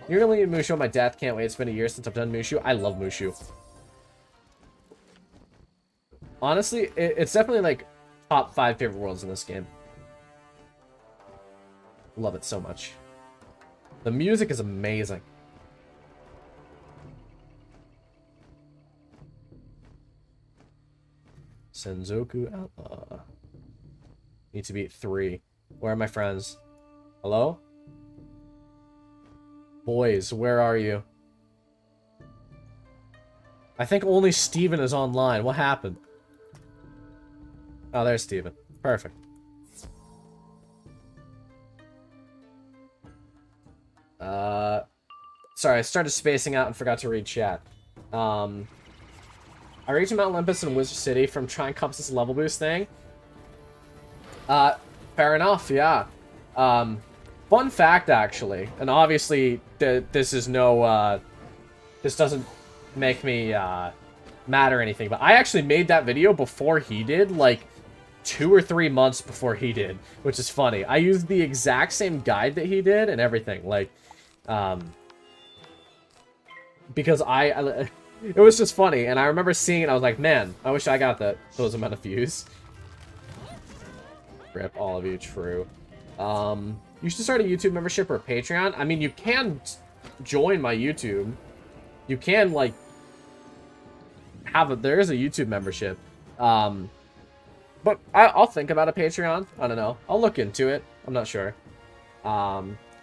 You're gonna leave Mooshu on my death. Can't wait. It's been a year since I've done Mooshu. I love Mooshu. Honestly, it's definitely like top 5 favorite worlds in this game. Love it so much. The music is amazing. Senzoku Outlaw. Need to beat 3. Where are my friends? Hello? Boys, where are you? I think only Steven is online. What happened? Oh, there's Steven. Perfect. Sorry, I started spacing out and forgot to read chat. I reached Mount Olympus in Wizard City from trying Compass's level boost thing. Fair enough, yeah. Fun fact, actually, and obviously, this is no, this doesn't make me, mad or anything, but I actually made that video before he did, like, 2 or 3 months before he did, which is funny. I used the exact same guide that he did and everything, like, because it was just funny, and I remember seeing it, I was like, man, I wish I got those amount of views. Rip all of you, true. You should start a YouTube membership or a Patreon. I mean, you can join my YouTube. You can, like, there is a YouTube membership. But I'll think about a Patreon. I don't know. I'll look into it. I'm not sure.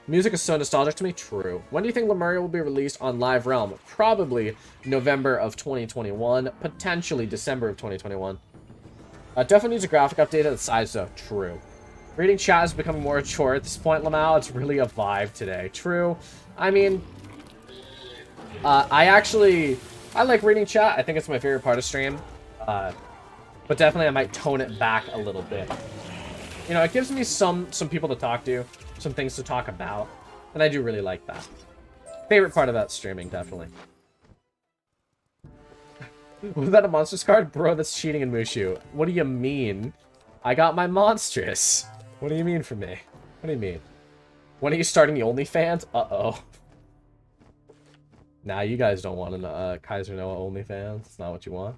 Music is so nostalgic to me. True. When do you think Lemuria will be released on Live Realm? Probably November of 2021. Potentially December of 2021. Definitely needs a graphic update at the size, though. True. Reading chat is becoming more a chore at this point, Lamau. It's really a vibe today. True. I mean, I like reading chat. I think it's my favorite part of stream. But definitely I might tone it back a little bit. You know, it gives me some people to talk to, some things to talk about, and I do really like that. Favorite part about streaming, definitely. Was that a monsters card? Bro, that's cheating in Mooshu. What do you mean? I got my monstrous. What do you mean from me? What do you mean? When are you starting the OnlyFans? Uh-oh. Nah, you guys don't want an Kaiser Noah OnlyFans. It's not what you want.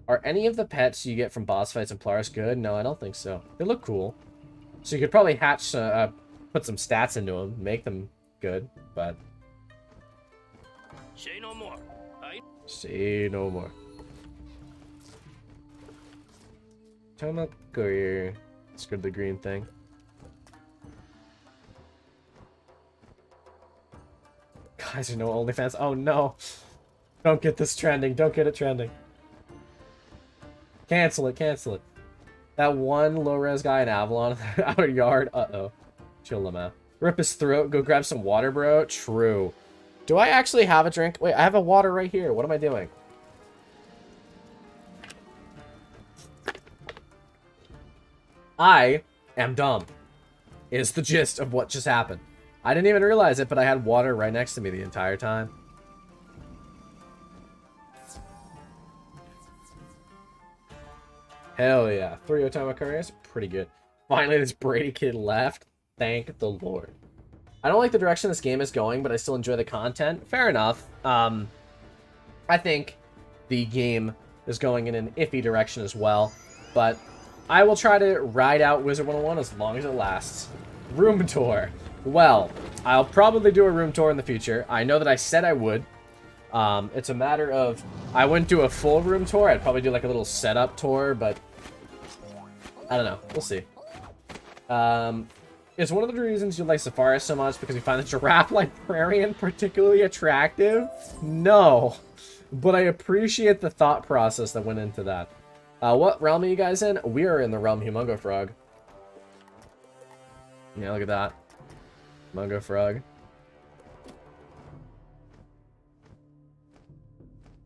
Are any of the pets you get from boss fights in Polaris good? No, I don't think so. They look cool. So you could probably hatch, put some stats into them, make them good, but... Say no more. Say no more. Time up, go here. Let's go to the green thing. Guys, are no OnlyFans. Oh no! Don't get this trending. Don't get it trending. Cancel it. Cancel it. That one low-res guy in Avalon in our yard. Uh-oh. Chill him out. Rip his throat. Go grab some water, bro. True. Do I actually have a drink? Wait, I have a water right here. What am I doing? I am dumb. Is the gist of what just happened. I didn't even realize it, but I had water right next to me the entire time. Hell yeah. 3 Otama Couriers, pretty good. Finally, this Brady kid left. Thank the Lord. I don't like the direction this game is going, but I still enjoy the content. Fair enough. I think the game is going in an iffy direction as well, but I will try to ride out Wizard 101 as long as it lasts. Room tour. Well, I'll probably do a room tour in the future. I know that I said I would. It's a matter of... I wouldn't do a full room tour. I'd probably do like a little setup tour, but... I don't know. We'll see. Is one of the reasons you like Safari so much because you find the giraffe librarian particularly attractive? No. But I appreciate the thought process that went into that. What realm are you guys in? We are in the realm Humungofrog. Yeah, look at that. Humungofrog.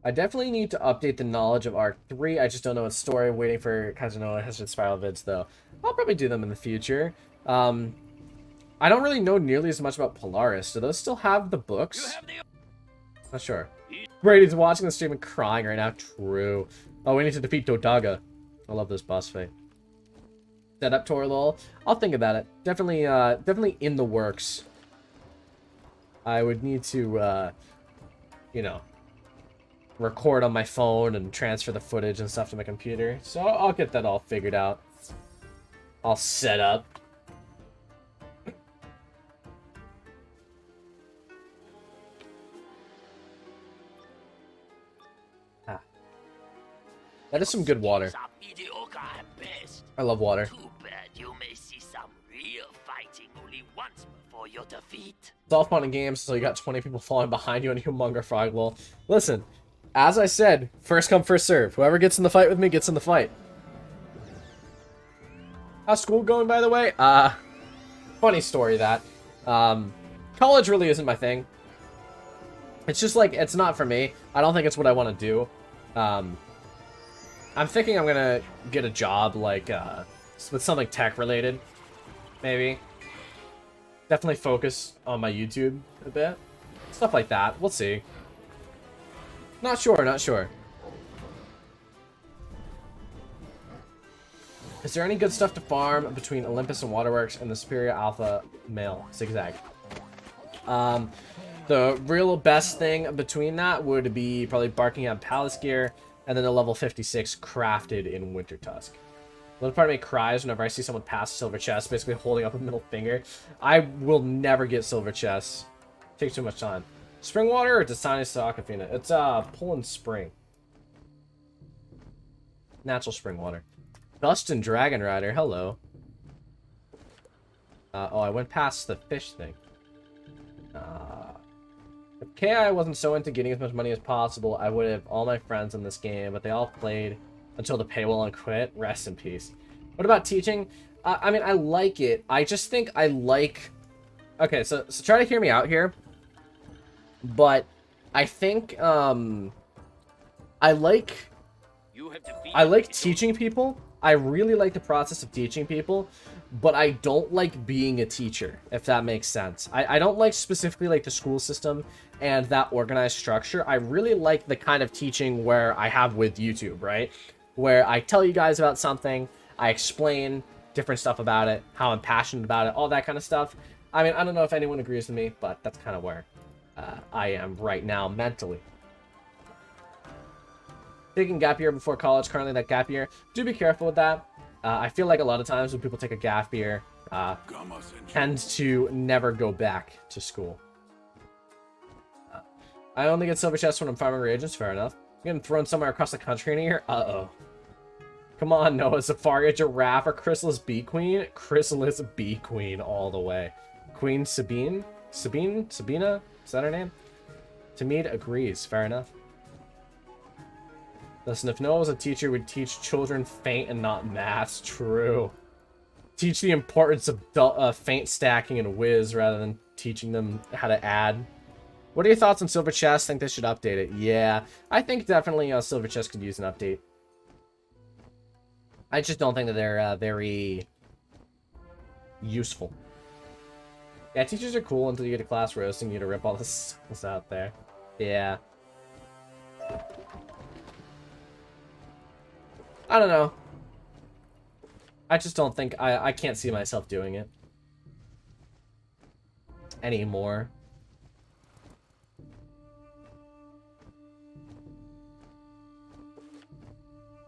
I definitely need to update the knowledge of Arc 3. I just don't know its story. I'm waiting for Kaiser Noah Hesitant Spiral vids, though. I'll probably do them in the future. I don't really know nearly as much about Polaris. Do those still have the books? Not sure. Brady's watching the stream and crying right now. True. Oh, we need to defeat Dodaga. I love this boss fight. Setup tour, lol. I'll think about it. Definitely, definitely in the works. I would need to, you know, record on my phone and transfer the footage and stuff to my computer. So I'll get that all figured out. All set up. Ah. That is some good water. I love water. Too bad you may see some real fighting only once before your defeat. It's all fun and games, so you got 20 people falling behind you on Humungofrog, lol. Listen, as I said, first come, first serve. Whoever gets in the fight with me gets in the fight. How's school going, by the way? Funny story that. College really isn't my thing. It's just like, it's not for me. I don't think it's what I want to do. I'm thinking I'm gonna get a job, like, with something tech-related, maybe. Definitely focus on my YouTube a bit. Stuff like that. We'll see. Not sure, not sure. Is there any good stuff to farm between Olympus and Waterworks and the Superior Alpha Male Zigzag? The real best thing between that would be probably Barkingham Palace Gear and then a level 56 crafted in Winter Tusk. A little part of me cries whenever I see someone pass silver chest, basically holding up a middle finger. I will never get silver chests. Takes too much time. Spring water or Dasani Sakafina? It's Poland Spring. Natural spring water. Dust and Dragon Rider, hello. Oh, I went past the fish thing. If KI wasn't so into getting as much money as possible, I would have all my friends in this game, but they all played until the paywall and quit. Rest in peace. What about teaching? I mean, I like it. I just think I like... Okay, so try to hear me out here. But I think, I like teaching people. I really like the process of teaching people, but I don't like being a teacher, if that makes sense. I don't like specifically like the school system and that organized structure. I really like the kind of teaching where I have with YouTube, right? Where I tell you guys about something, I explain different stuff about it, how I'm passionate about it, all that kind of stuff. I mean, I don't know if anyone agrees with me, but that's kind of where I am right now mentally. Taking gap year before college, currently that gap year. Do be careful with that. I feel like a lot of times when people take a gap year, tend to never go back to school. I only get silver chests when I'm farming reagents, fair enough. I'm getting thrown somewhere across the country in here. Uh-oh. Come on, Noah. Safari, Giraffe, or Chrysalis Bee Queen? Chrysalis Bee Queen all the way. Queen Sabine? Sabina? Is that her name? Tamid agrees. Fair enough. Listen, if Noah was a teacher, would teach children feint and not maths. True. Teach the importance of feint stacking and whiz rather than teaching them how to add. What are your thoughts on silver chests? Think they should update it? Yeah, I think definitely silver chests could use an update. I just don't think that they're very useful. Yeah, teachers are cool until you get a class roasting you to rip all this out there. Yeah. I don't know. I just don't think... I can't see myself doing it. Anymore.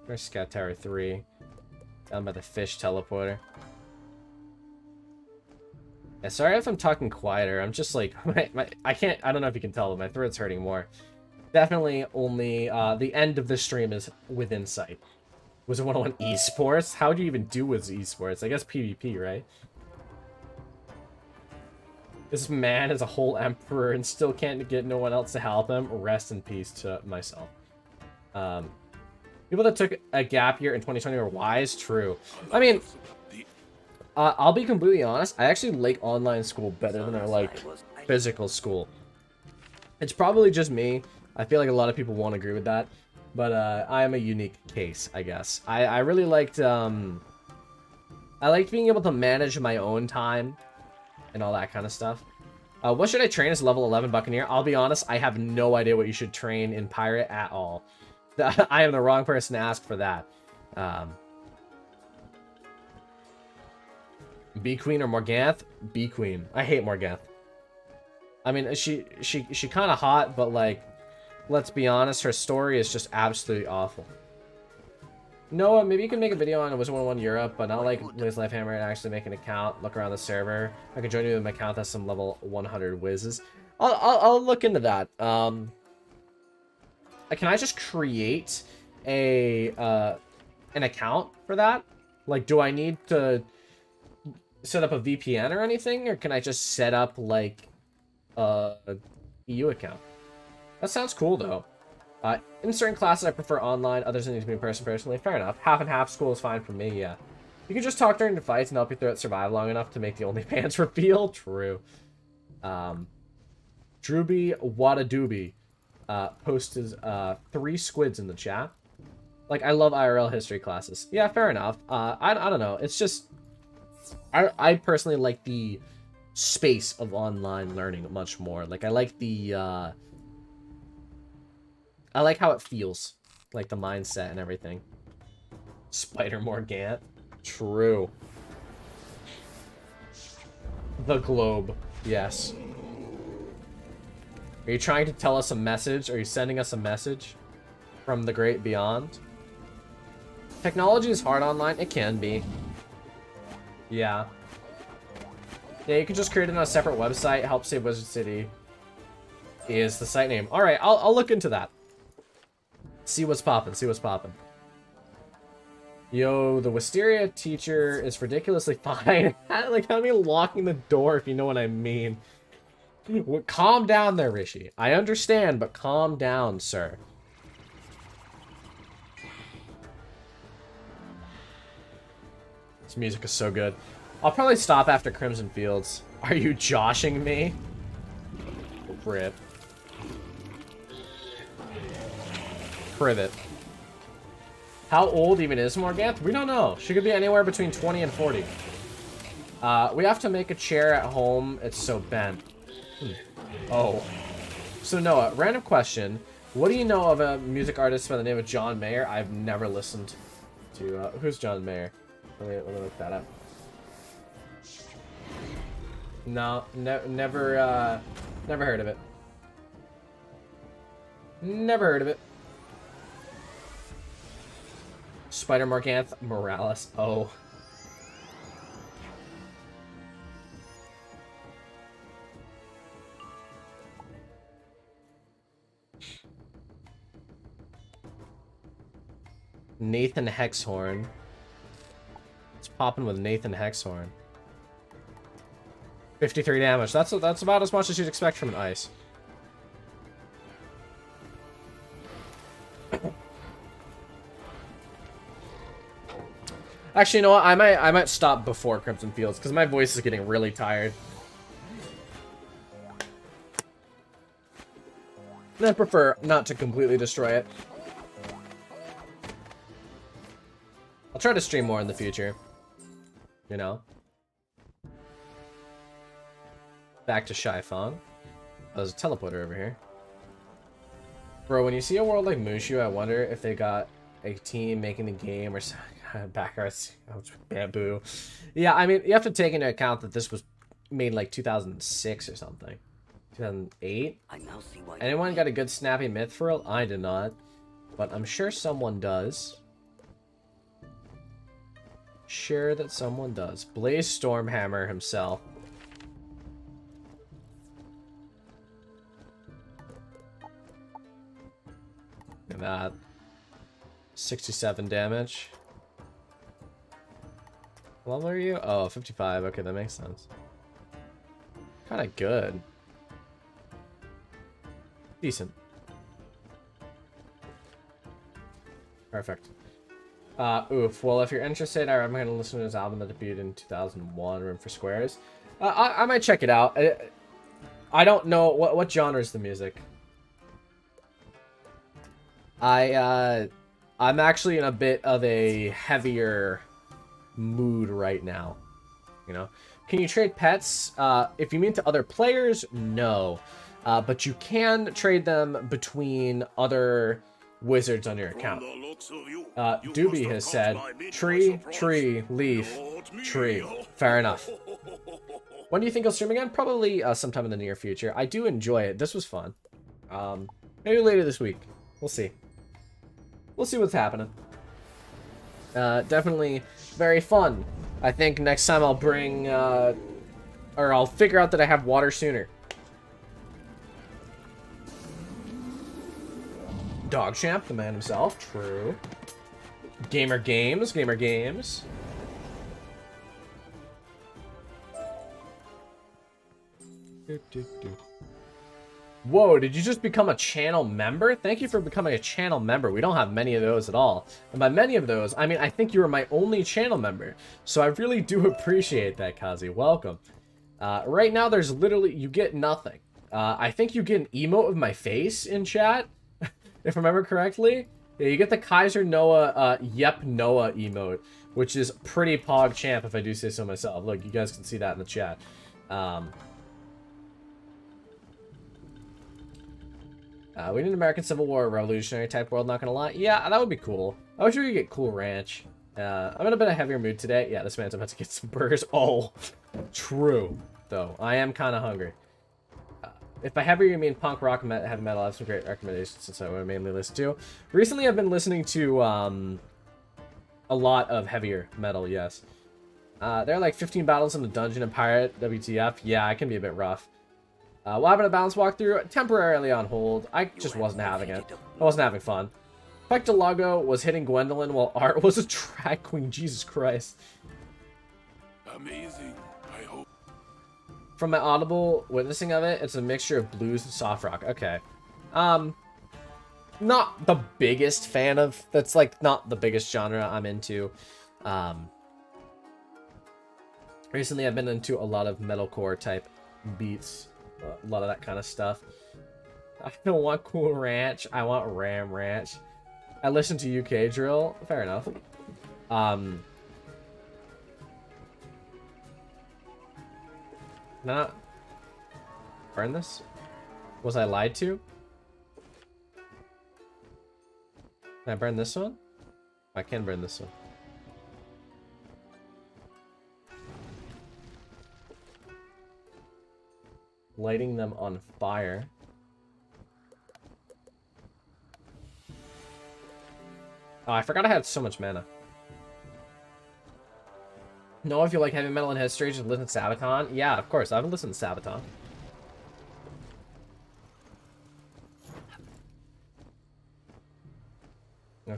Where's Scout Tower 3? Down by the fish teleporter. Yeah, sorry if I'm talking quieter. I'm just like... I can't... I don't know if you can tell, but my throat's hurting more. Definitely only... the end of the stream is within sight. Was it 101 esports? How do you even do with esports? I guess PvP, right? This man is a whole emperor and still can't get no one else to help him. Rest in peace to myself. People that took a gap year in 2020 are wise. True. I mean, I'll be completely honest. I actually like online school better than I like physical school. It's probably just me. I feel like a lot of people won't agree with that. But I am a unique case, I guess. I really liked... I liked being able to manage my own time and all that kind of stuff. What should I train as a level 11 Buccaneer? I'll be honest, I have no idea what you should train in Pirate at all. I am the wrong person to ask for that. Bee Queen or Morganth? Bee Queen. I hate Morganth. I mean, she kind of hot, but like, let's be honest, her story is just absolutely awful. Noah, maybe you can make a video on Wizard 101 Europe, but not like Wiz Lifehammer and actually make an account, look around the server. I can join you with my account that's some level 100 whizzes. I'll look into that. Can I just create a an account for that? Like, do I need to set up a VPN or anything, or can I just set up like a EU account? That sounds cool though. In certain classes I prefer online, others I need to be in person personally. Fair enough. Half and half school is fine for me, yeah. You can just talk during the fights and help your throat survive long enough to make the OnlyFans reveal. True. Drooby Wadadoobie posted 3 squids in the chat. Like, I love IRL history classes. Yeah, fair enough. I don't know. It's just... I personally like the space of online learning much more. Like, I like the... I like how it feels. Like, the mindset and everything. Spider Morgant. True. The globe. Yes. Are you trying to tell us a message? Are you sending us a message from the great beyond? Technology is hard online. It can be. Yeah. Yeah, you can just create it on a separate website. Help Save Wizard City is the site name. All right, I'll look into that. See what's poppin'. See what's poppin'. Yo, the Wisteria teacher is ridiculously fine. Like, how me locking the door, if you know what I mean. Calm down there, Rishi. I understand, but calm down, sir. This music is so good. I'll probably stop after Crimson Fields. Are you joshing me? Rip. Privet. How old even is Morganth? We don't know. She could be anywhere between 20 and 40. We have to make a chair at home. It's so bent. Oh. So Noah, random question. What do you know of a music artist by the name of John Mayer? I've never listened to... who's John Mayer? Let me look that up. No, never heard of it. Never heard of it. Spider Morganth Morales. Oh. Nathan Hexhorn. It's popping with Nathan Hexhorn. 53 damage. That's about as much as you'd expect from an ice. Actually, you know what? I might stop before Crimson Fields because my voice is getting really tired. And I prefer not to completely destroy it. I'll try to stream more in the future. You know? Back to Shy Fong. Oh, there's a teleporter over here. Bro, when you see a world like Mooshu, I wonder if they got a team making the game or backwards. Oh, bamboo. Yeah, I mean, you have to take into account that this was made like 2006 or something. 2008? I now see why. Anyone got a good snappy myth for it? I did not. But I'm sure someone does. Sure that someone does. Blaze Stormhammer himself. Look at that. 67 damage. What level are you? Oh, 55. Okay, that makes sense. Kind of good. Decent. Perfect. Oof. Well, if you're interested, I'm going to listen to his album that debuted in 2001, Room for Squares. I might check it out. I don't know. What genre is the music? I'm actually in a bit of a heavier mood right now. You know? Can you trade pets? If you mean to other players, no. But you can trade them between other wizards on your account. Doobie has said, tree, tree, leaf, tree. Fair enough. When do you think I'll stream again? Probably sometime in the near future. I do enjoy it. This was fun. Maybe later this week. We'll see. We'll see what's happening. Definitely very fun. I think next time I'll bring, or I'll figure out that I have water sooner. Dogchamp, the man himself. True. Gamer Games. Gamer Games. Whoa, did you just become a channel member? Thank you for becoming a channel member. We don't have many of those at all. And by many of those, I mean, I think you were my only channel member. So I really do appreciate that, Kazi. Welcome. Right now, there's literally, you get nothing. I think you get an emote of my face in chat. If I remember correctly. Yeah, you get the Kaiser Noah, Yep Noah emote, which is pretty pog champ if I do say so myself. Look, you guys can see that in the chat. We need an American Civil War revolutionary type world, not gonna lie. Yeah, that would be cool. I wish we could get Cool Ranch. I'm in a bit of a heavier mood today. Yeah, this man's about to get some burgers. Oh, true, though. I am kind of hungry. If by heavy you mean punk rock, heavy metal, I have some great recommendations since I would mainly listen to. Recently, I've been listening to a lot of heavier metal, yes. There are like 15 battles in the dungeon and pirate, WTF. Yeah, it can be a bit rough. What happened to balance walkthrough? Temporarily on hold. I just wasn't having it. I wasn't having fun. Pectalago was hitting Gwendolyn while Art was a drag queen. Jesus Christ. Amazing. I hope. From my audible witnessing of it, it's a mixture of blues and soft rock. Okay. Not the biggest fan of... That's, like, not the biggest genre I'm into. Recently, I've been into a lot of metalcore type beats. A lot of that kind of stuff. I don't want Cool Ranch. I want Ram Ranch. I listen to UK drill. Fair enough. Not burn this? Was I lied to? Can I burn this one? I can burn this one. lighting them on fire. Oh, I forgot I had so much mana. No, if you like heavy metal and history, just listen to Sabaton. Yeah, of course. I haven't listened to Sabaton.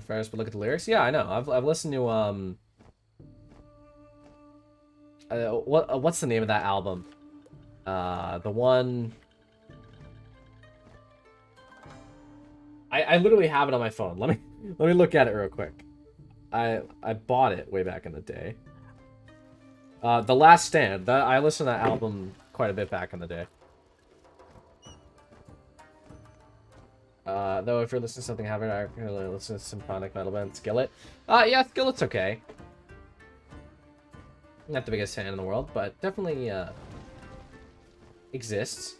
First, but look at the lyrics. Yeah, I know. I've listened to what's the name of that album? The one. I literally have it on my phone. Let me look at it real quick. I bought it way back in the day. The Last Stand. I listened to that album quite a bit back in the day. Though if you're listening to something heavy, I really listen to symphonic metal band Skillet. Yeah, Skillet's okay. Not the biggest fan in the world, but definitely exists.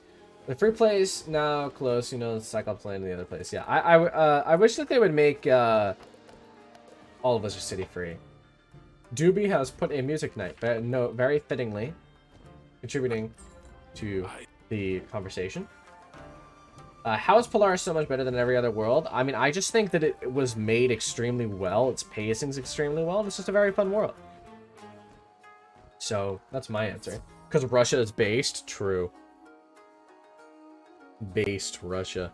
The free plays now close, you know, the Cyclops Lane and the other place. Yeah, I wish that they would make all of Wizard City free. Doobie has put a music night, very fittingly, contributing to the conversation. How is Polaris so much better than every other world? I mean, I just think that it was made extremely well. Its pacing's extremely well. And it's just a very fun world. So, that's my answer. Because Russia is based? True. Based Russia.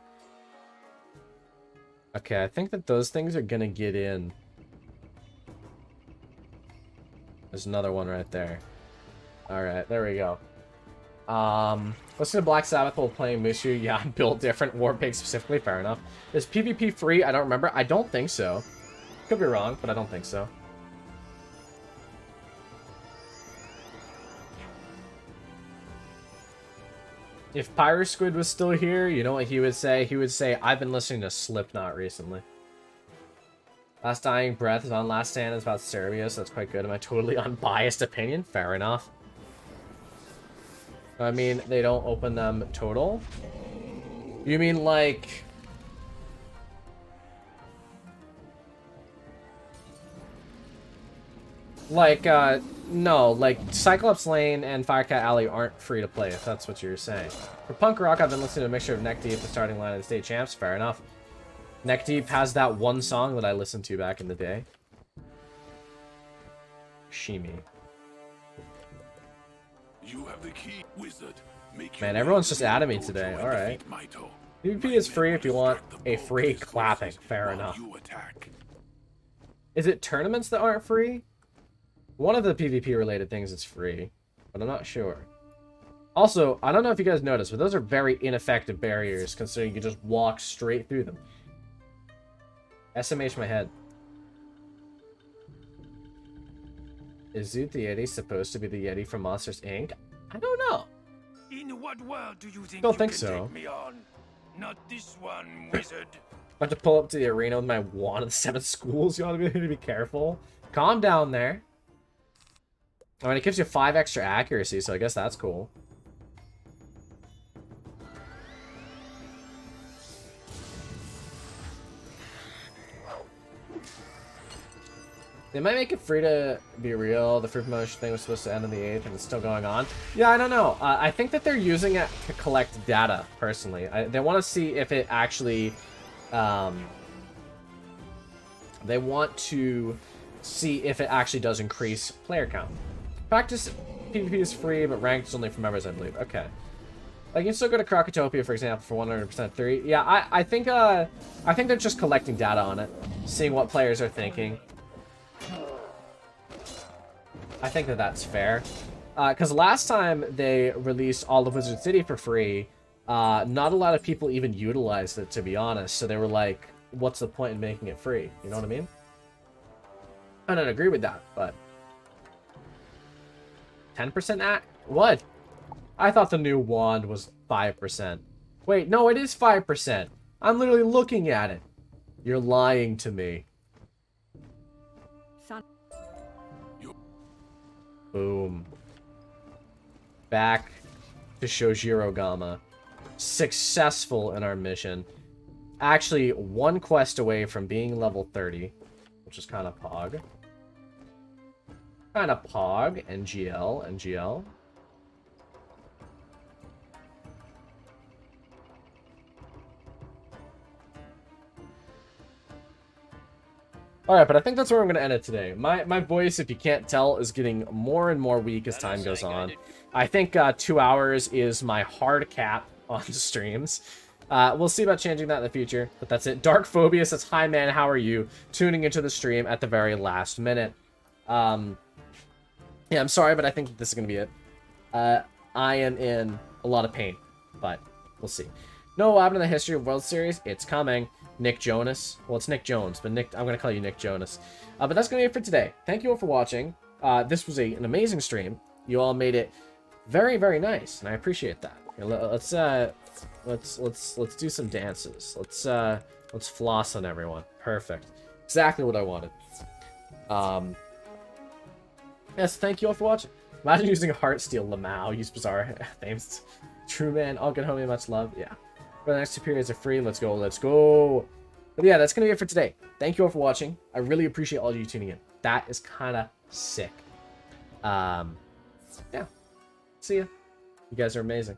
Okay, I think that those things are gonna get in. There's another one right there. Alright, there we go. Listen to Black Sabbath while playing Mooshu. Yeah, built different. Warpig specifically. Fair enough. Is PvP free? I don't remember. I don't think so. Could be wrong, but I don't think so. If Pyro Squid was still here, you know what he would say? He would say, I've been listening to Slipknot recently. Last Dying Breath is on Last Stand. It's about Serbia, so that's quite good. In my totally unbiased opinion. Fair enough. I mean, they don't open them total? You mean like... no, like, Cyclops Lane and Firecat Alley aren't free to play, if that's what you're saying. For Punk Rock, I've been listening to a mixture of Neck Deep, the starting line of the state champs. Fair enough. Neck Deep has that one song that I listened to back in the day. Shimi. You have the key, wizard. Man, everyone's just adding me today. Alright. PvP is free if you want a free clapping. Fair enough. Is it tournaments that aren't free? One of the PvP related things is free, but I'm not sure. Also, I don't know if you guys noticed, but those are very ineffective barriers considering you can just walk straight through them. SMH my head. Is Zoot the Yeti supposed to be the Yeti from Monsters, Inc.? I don't know. In what world do you think Don't you think can so. take me on? Not this one, wizard. About to pull up to the arena with my wand of the 7 schools. You ought to be careful. Calm down there. I mean, it gives you 5 extra accuracy, so I guess that's cool. They might make it free to be real. The free promotion thing was supposed to end on the 8th, and it's still going on. Yeah, I don't know. I think that they're using it to collect data, personally. They want to see if it actually... they want to see if it actually does increase player count. Practice PvP is free, but ranked is only for members, I believe. Okay. Like, you can still go to Crocotopia, for example, for 100% 3. Yeah, I think they're just collecting data on it. Seeing what players are thinking. I think that that's fair. Because last time they released all of Wizard City for free, not a lot of people even utilized it, to be honest. So they were like, what's the point in making it free? You know what I mean? I don't agree with that, but... 10% act? What? I thought the new wand was 5%. Wait, no, it is 5%. I'm literally looking at it. You're lying to me. Boom. Back to Shojirogama. Successful in our mission. Actually, one quest away from being level 30. Which is kind of pog. Kind of pog. NGL. NGL. Alright, but I think that's where I'm going to end it today. My voice, if you can't tell, is getting more and more weak as time goes on. I think 2 hours is my hard cap on streams. We'll see about changing that in the future, but that's it. Dark Phobius says, hi man, how are you? Tuning into the stream at the very last minute. Yeah, I'm sorry, but I think this is going to be it. I am in a lot of pain, but we'll see. No, what happened in the history of World Series? It's coming. Nick Jonas. Well, it's Nick Jones, but I'm going to call you Nick Jonas. But that's going to be it for today. Thank you all for watching. This was an amazing stream. You all made it very, very nice, and I appreciate that. Let's do some dances. Let's floss on everyone. Perfect. Exactly what I wanted. Yes, thank you all for watching. Imagine using a Heartsteel Lamau. Use bizarre names. True man. All good homie. Much love. Yeah. For the next 2 periods are free. Let's go. Let's go. But yeah, that's going to be it for today. Thank you all for watching. I really appreciate all of you tuning in. That is kind of sick. Yeah. See ya. You guys are amazing.